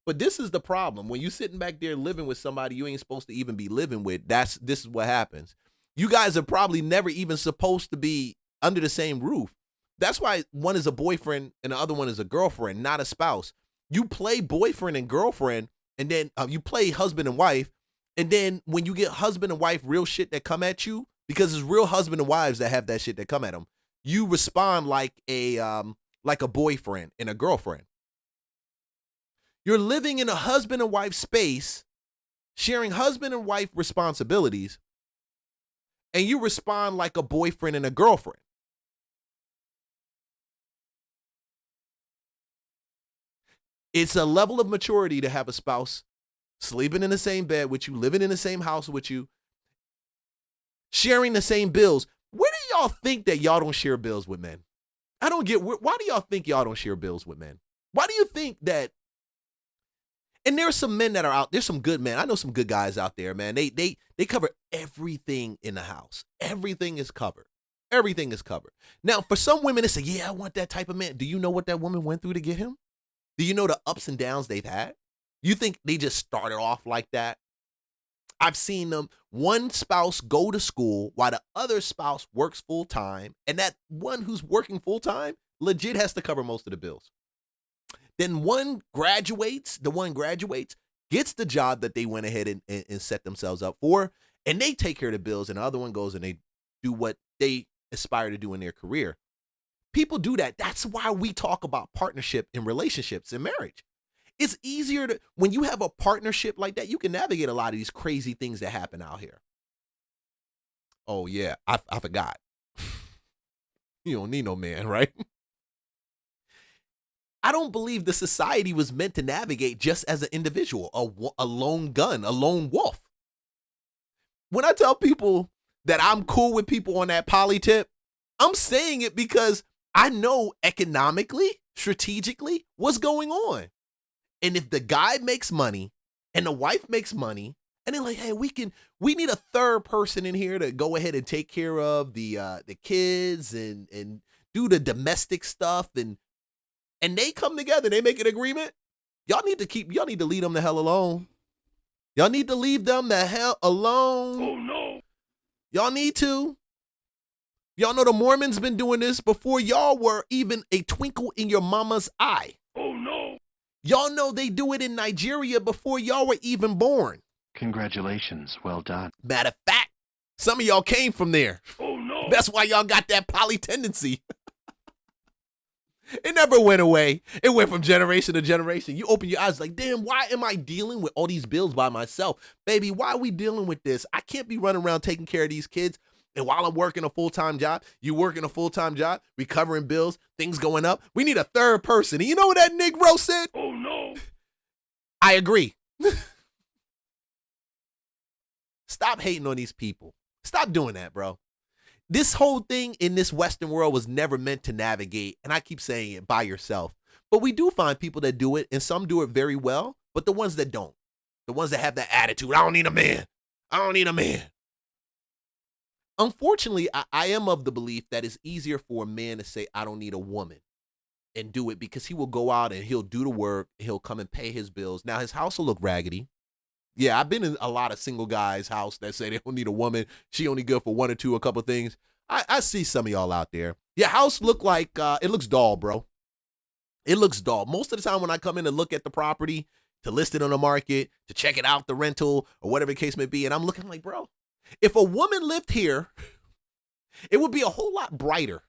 Speaker 1: But this is the problem. When you're sitting back there living with somebody you ain't supposed to even be living with, this is what happens. You guys are probably never even supposed to be under the same roof. That's why one is a boyfriend and the other one is a girlfriend, not a spouse. You play boyfriend and girlfriend, and then you play husband and wife, and then when you get husband and wife real shit that come at you, because it's real husband and wives that have that shit that come at them, you respond like a boyfriend and a girlfriend. You're living in a husband and wife space, sharing husband and wife responsibilities, and you respond like a boyfriend and a girlfriend. It's a level of maturity to have a spouse sleeping in the same bed with you, living in the same house with you, sharing the same bills. Where do y'all think that y'all don't share bills with men? I don't get, why do y'all think y'all don't share bills with men? Why do you think that? And there's some men that are out, there's some good men. I know some good guys out there, man. They cover everything in the house. Everything is covered. Everything is covered. Now, for some women, they say, yeah, I want that type of man. Do you know what that woman went through to get him? Do you know the ups and downs they've had? You think they just started off like that? I've seen them, one spouse go to school while the other spouse works full time, and that one who's working full time legit has to cover most of the bills. Then the one graduates, gets the job that they went ahead and set themselves up for, and they take care of the bills, and the other one goes and they do what they aspire to do in their career. People do that. That's why we talk about partnership in relationships and marriage. It's easier to, when you have a partnership like that, you can navigate a lot of these crazy things that happen out here. Oh, yeah, I forgot. You don't need no man, right? I don't believe the society was meant to navigate just as an individual, a lone gun, a lone wolf. When I tell people that I'm cool with people on that poly tip, I'm saying it because I know economically, strategically, what's going on. And if the guy makes money and the wife makes money, and they're like, hey, we need a third person in here to go ahead and take care of the kids and do the domestic stuff, and they come together, they make an agreement. Y'all need to leave them the hell alone. Y'all need to leave them the hell alone. Oh no. Y'all need to. Y'all know the Mormons been doing this before y'all were even a twinkle in your mama's eye. Oh no. Y'all know they do it in Nigeria before y'all were even born.
Speaker 2: Congratulations, well done.
Speaker 1: Matter of fact, some of y'all came from there. Oh no. That's why y'all got that poly tendency. It never went away. It went from generation to generation. You open your eyes like, damn, why am I dealing with all these bills by myself? Baby, why are we dealing with this? I can't be running around taking care of these kids. And while I'm working a full-time job, you working a full-time job, we covering bills, things going up. We need a third person. And you know what that Negro said? Oh, no. I agree. Stop hating on these people. Stop doing that, bro. This whole thing in this Western world was never meant to navigate, and I keep saying it, by yourself. But we do find people that do it, and some do it very well, but the ones that don't, the ones that have that attitude, I don't need a man. I don't need a man. Unfortunately, I am of the belief that it's easier for a man to say, I don't need a woman. and do it because he will go out and he'll do the work. He'll come and pay his bills. Now, his house will look raggedy. Yeah, I've been in a lot of single guys' house that say they don't need a woman. She only good for one or two, a couple things. I see some of y'all out there. Your house look like, it looks dull, bro. It looks dull. Most of the time when I come in to look at the property, to list it on the market, to check it out, the rental, or whatever the case may be, and I'm looking like, bro, if a woman lived here, it would be a whole lot brighter.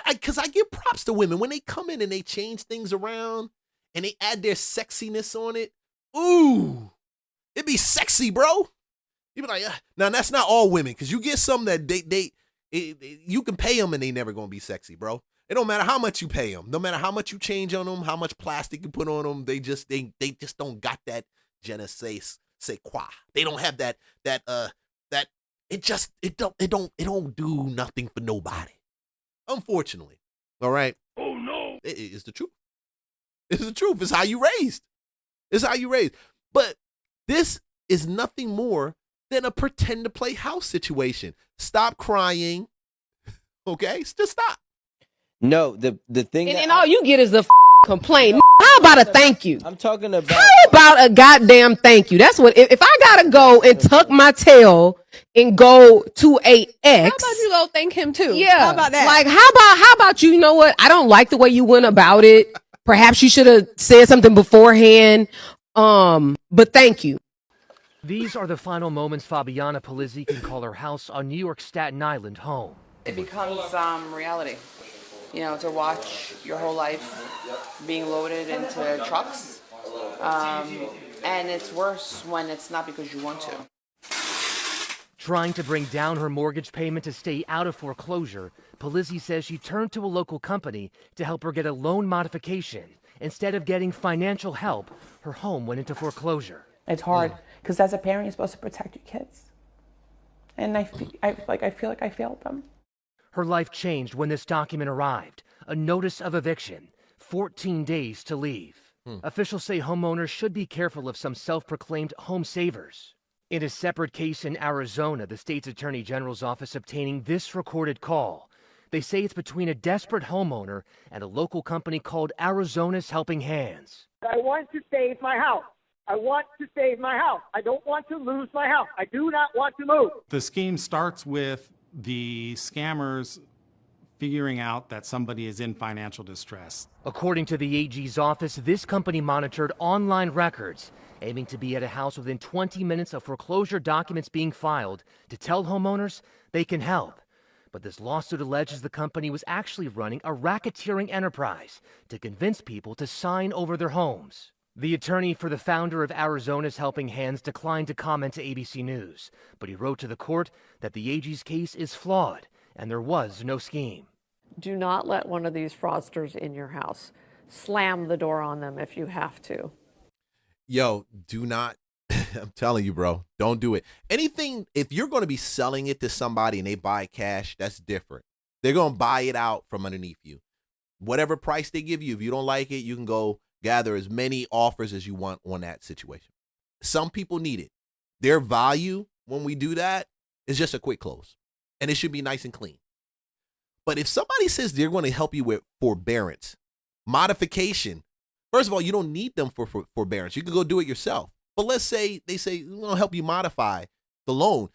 Speaker 1: Because I give props to women. When they come in and they change things around and they add their sexiness on it, ooh, it'd be sexy, bro. You be like, now that's not all women, because you get some that you can pay them and they never gonna be sexy, bro. It don't matter how much you pay them, no matter how much you change on them, how much plastic you put on them, they just don't got that je ne sais quoi. They don't have that it don't do nothing for nobody. Unfortunately. All right. Oh no. It's the truth. It's the truth. It's how you raised. It's how you raised. But this is nothing more than a pretend to play house situation. Stop crying. Okay? Just stop.
Speaker 23: No, the thing
Speaker 21: And all you get is a complaint. How about a thank you?
Speaker 23: I'm talking about.
Speaker 21: How about a goddamn thank you? That's what, if I gotta go and tuck my tail and go to a ex.
Speaker 22: How about you go thank him too?
Speaker 21: Yeah.
Speaker 22: How about that?
Speaker 21: Like, how about you know what? I don't like the way you went about it. Perhaps you should have said something beforehand. But thank you.
Speaker 3: These are the final moments Fabiana Polizzi can call her house on New York's Staten Island home.
Speaker 17: It becomes reality. You know, to watch your whole life being loaded into trucks. And it's worse when it's not because you want to.
Speaker 3: Trying to bring down her mortgage payment to stay out of foreclosure, Polizzi says she turned to a local company to help her get a loan modification. Instead of getting financial help, her home went into foreclosure.
Speaker 17: It's hard because as a parent, you're supposed to protect your kids. And I feel like I failed them.
Speaker 3: Her life changed when this document arrived, a notice of eviction, 14 days to leave. Officials say homeowners should be careful of some self-proclaimed home savers. In a separate case in Arizona, the state's attorney general's office obtaining this recorded call. They say it's between a desperate homeowner and a local company called Arizona's Helping Hands.
Speaker 13: I want to save my house. I want to save my house. I don't want to lose my house. I do not want to move.
Speaker 10: The scheme starts with the scammers figuring out that somebody is in financial distress.
Speaker 3: According to the AG's office, this company monitored online records, aiming to be at a house within 20 minutes of foreclosure documents being filed to tell homeowners they can help. But this lawsuit alleges the company was actually running a racketeering enterprise to convince people to sign over their homes. The attorney for the founder of Arizona's Helping Hands declined to comment to ABC News, but he wrote to the court that the AG's case is flawed and there was no scheme.
Speaker 5: Do not let one of these fraudsters in your house. Slam the door on them if you have to.
Speaker 1: Yo, do not. I'm telling you, bro, don't do it. Anything, if you're going to be selling it to somebody and they buy cash, that's different. They're going to buy it out from underneath you. Whatever price they give you, if you don't like it, you can go gather as many offers as you want on that situation. Some people need it. Their value when we do that is just a quick close, and it should be nice and clean. But if somebody says they're going to help you with forbearance, modification, first of all, you don't need them for forbearance. You can go do it yourself. But let's say they say we're going to help you modify the loan.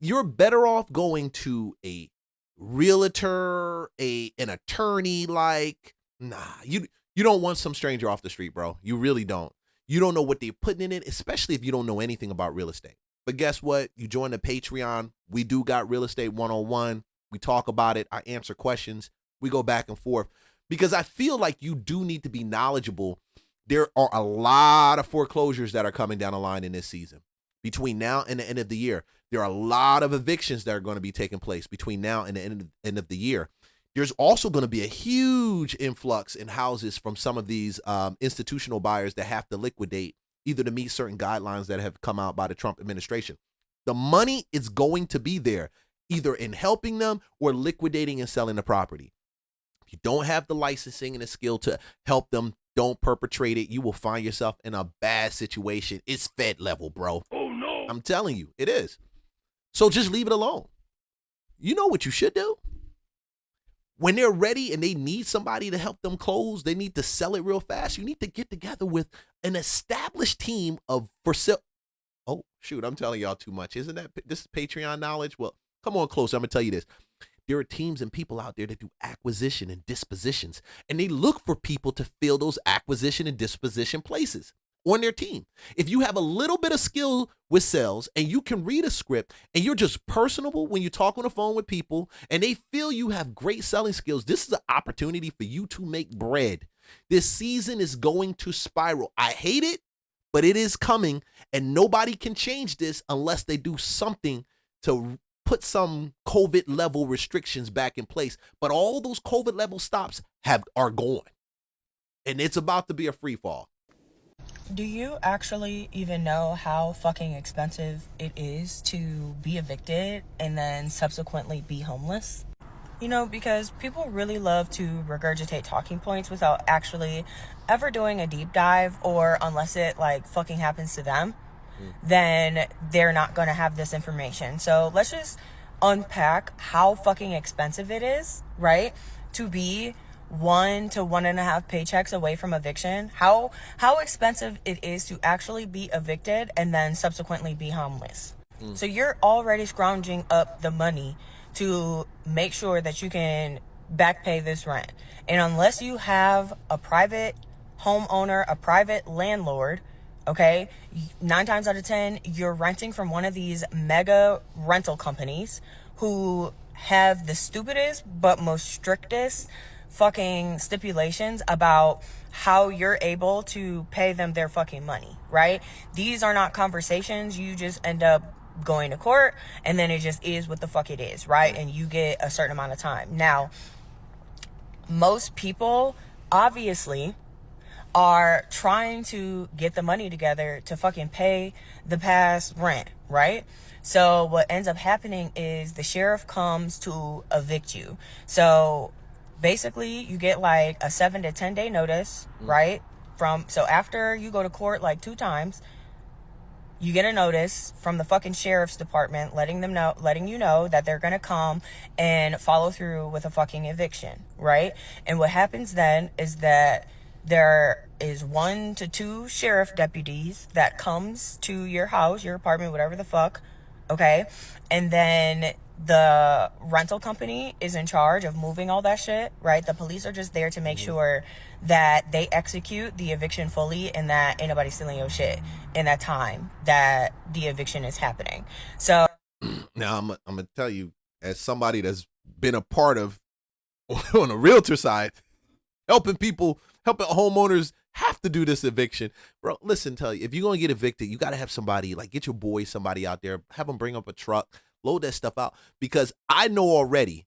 Speaker 1: You're better off going to a realtor, an attorney. Like, nah, you don't want some stranger off the street, bro. You really don't. You don't know what they're putting in it, especially if you don't know anything about real estate. But guess what? You join the Patreon. We do got Real Estate 101. We talk about it. I answer questions. We go back and forth because I feel like you do need to be knowledgeable. There are a lot of foreclosures that are coming down the line in this season. Between now and the end of the year, there are a lot of evictions that are going to be taking place between now and the end of the year. There's also going to be a huge influx in houses from some of these institutional buyers that have to liquidate either to meet certain guidelines that have come out by the Trump administration. The money is going to be there either in helping them or liquidating and selling the property. If you don't have the licensing and the skill to help them, don't perpetrate it. You will find yourself in a bad situation. It's Fed level, bro. Oh, no. I'm telling you, it is. So just leave it alone. You know what you should do? when they're ready and they need somebody to help them close, they need to sell it real fast. You need to get together with an established team of for sale. Oh, shoot, I'm telling y'all too much. Isn't that this is Patreon knowledge? Well, come on closer. I'm going to tell you this. There are teams and people out there that do acquisition and dispositions, and they look for people to fill those acquisition and disposition places on their team. If you have a little bit of skill with sales and you can read a script and you're just personable when you talk on the phone with people and they feel you have great selling skills, this is an opportunity for you to make bread. This season is going to spiral. I hate it, but it is coming, and nobody can change this unless they do something to put some COVID level restrictions back in place. But all those COVID level stops are gone, and it's about to be a free fall.
Speaker 4: Do you actually even know how fucking expensive it is to be evicted and then subsequently be homeless? You know, because people really love to regurgitate talking points without actually ever doing a deep dive, or unless it like fucking happens to them, then they're not going to have this information. So let's just unpack how fucking expensive it is, right? To be 1 to 1.5 paychecks away from eviction. How expensive it is to actually be evicted and then subsequently be homeless. So you're already scrounging up the money to make sure that you can back pay this rent. And unless you have a private homeowner, a private landlord, okay, 9 times out of 10, you're renting from one of these mega rental companies who have the stupidest but most strictest fucking stipulations about how you're able to pay them their fucking money, right? These are not conversations. You just end up going to court, and then it just is what the fuck it is, right? And you get a certain amount of time. Now, most people obviously are trying to get the money together to fucking pay the past rent, right? So what ends up happening is the sheriff comes to evict you. So basically you get like a 7 to 10 day notice, right? So after you go to court like 2 times, you get a notice from the fucking sheriff's department letting you know that they're gonna come and follow through with a fucking eviction, right? And what happens then is that there is 1 to 2 sheriff deputies that comes to your house, your apartment, whatever the fuck, okay? And then the rental company is in charge of moving all that shit, right? The police are just there to make sure that they execute the eviction fully and that ain't nobody stealing your shit in that time that the eviction is happening. So
Speaker 1: now I'm gonna tell you, as somebody that's been a part of on a realtor side, helping homeowners have to do this eviction, bro. Listen, tell you, if you're gonna get evicted, you gotta have somebody, like, get your boy, somebody out there, have them bring up a truck, load that stuff out, because I know already,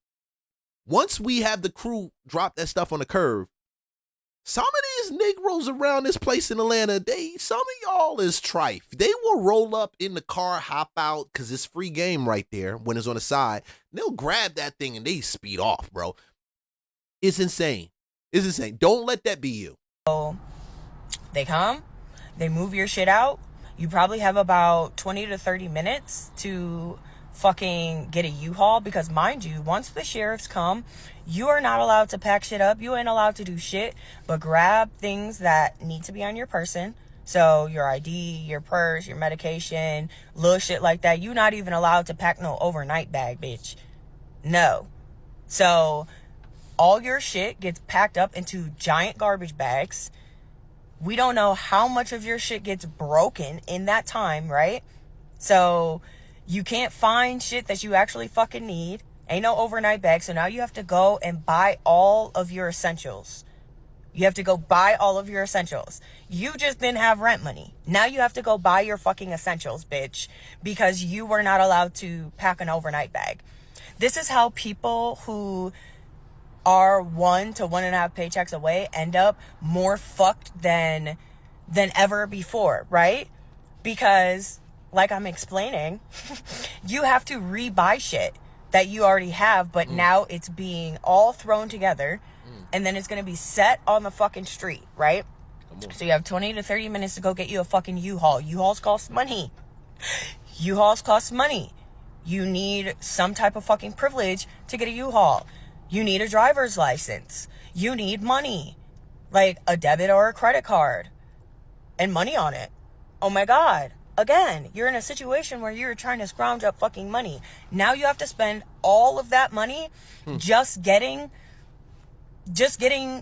Speaker 1: once we have the crew drop that stuff on the curb, some of these Negroes around this place in Atlanta, some of y'all is trife. They will roll up in the car, hop out, because it's free game right there when it's on the side. They'll grab that thing and they speed off, bro. It's insane. It's insane. Don't let that be you.
Speaker 4: So they come, they move your shit out. You probably have about 20 to 30 minutes to fucking get a U-Haul, because mind you, once the sheriffs come, you are not allowed to pack shit up. You ain't allowed to do shit but grab things that need to be on your person. So your ID, your purse, your medication, little shit like that. You're not even allowed to pack no overnight bag, bitch. No. So all your shit gets packed up into giant garbage bags. We don't know how much of your shit gets broken in that time, right? So you can't find shit that you actually fucking need. Ain't no overnight bag. So now you have to go and buy all of your essentials. You have to go buy all of your essentials. You just didn't have rent money. Now you have to go buy your fucking essentials, bitch, because you were not allowed to pack an overnight bag. This is how people who are 1 to 1.5 paychecks away end up more fucked than ever before, right? Because, like I'm explaining, you have to rebuy shit that you already have, but now it's being all thrown together, and then it's going to be set on the fucking street, right? So you have 20 to 30 minutes to go get you a fucking U-Haul. U-Hauls cost money. U-Hauls cost money. You need some type of fucking privilege to get a U-Haul. You need a driver's license. You need money, like a debit or a credit card, and money on it. Oh my God. Again, you're in a situation where you're trying to scrounge up fucking money. Now you have to spend all of that money just getting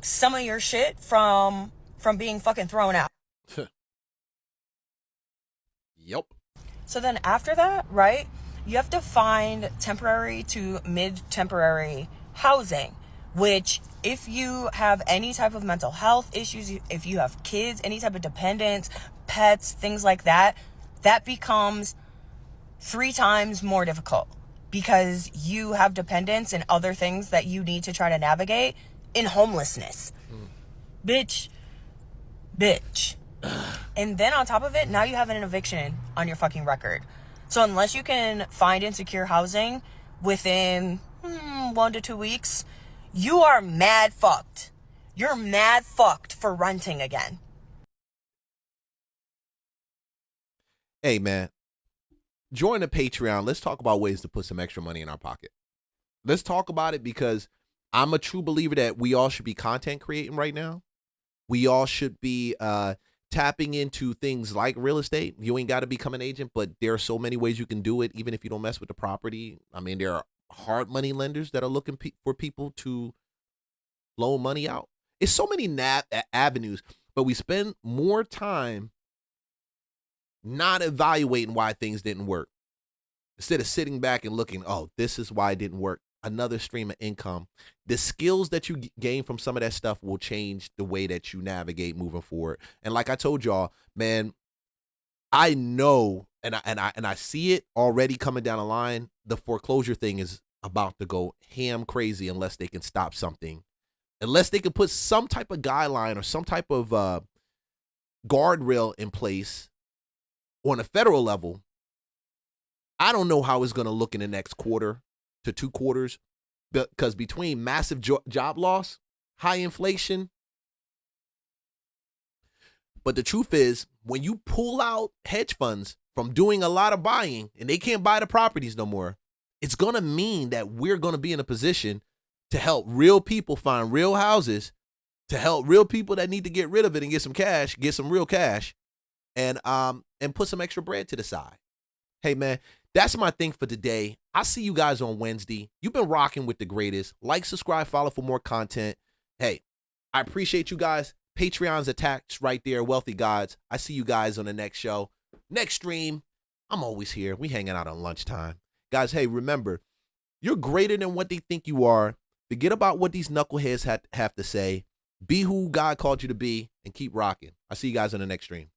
Speaker 4: some of your shit from being fucking thrown out.
Speaker 1: Yep.
Speaker 4: So then after that, right, you have to find temporary to mid-temporary housing, which if you have any type of mental health issues, if you have kids, any type of dependents, pets, things like that, that becomes 3 times more difficult because you have dependents and other things that you need to try to navigate in homelessness. Bitch. And then on top of it, now you have an eviction on your fucking record. So unless you can find insecure housing within 1 to 2 weeks, you are mad fucked. You're mad fucked for renting again.
Speaker 1: Hey, man, join the Patreon. Let's talk about ways to put some extra money in our pocket. Let's talk about it because I'm a true believer that we all should be content creating right now. We all should be tapping into things like real estate. You ain't got to become an agent, but there are so many ways you can do it, even if you don't mess with the property. I mean, there are hard money lenders that are looking for people to loan money out. It's so many avenues, but we spend more time not evaluating why things didn't work instead of sitting back and looking, oh, this is why it didn't work. Another stream of income. The skills that you gain from some of that stuff will change the way that you navigate moving forward. And like I told y'all, man, I know and I see it already coming down the line. The foreclosure thing is about to go ham crazy unless they can stop something. Unless they can put some type of guideline or some type of guardrail in place on a federal level. I don't know how it's going to look in the next quarter to 2 quarters, because between massive job loss, high inflation. But the truth is, when you pull out hedge funds from doing a lot of buying and they can't buy the properties no more, it's going to mean that we're going to be in a position to help real people find real houses, to help real people that need to get rid of it and get some cash, get some real cash, and put some extra bread to the side. Hey, man, that's my thing for today. I'll see you guys on Wednesday. You've been rocking with the greatest. Like, subscribe, follow for more content. Hey, I appreciate you guys. Patreon's attached right there, Wealthy Gods. I see you guys on the next show. Next stream, I'm always here. We hanging out on lunchtime. Guys, hey, remember, you're greater than what they think you are. Forget about what these knuckleheads have to say. Be who God called you to be and keep rocking. I'll see you guys on the next stream.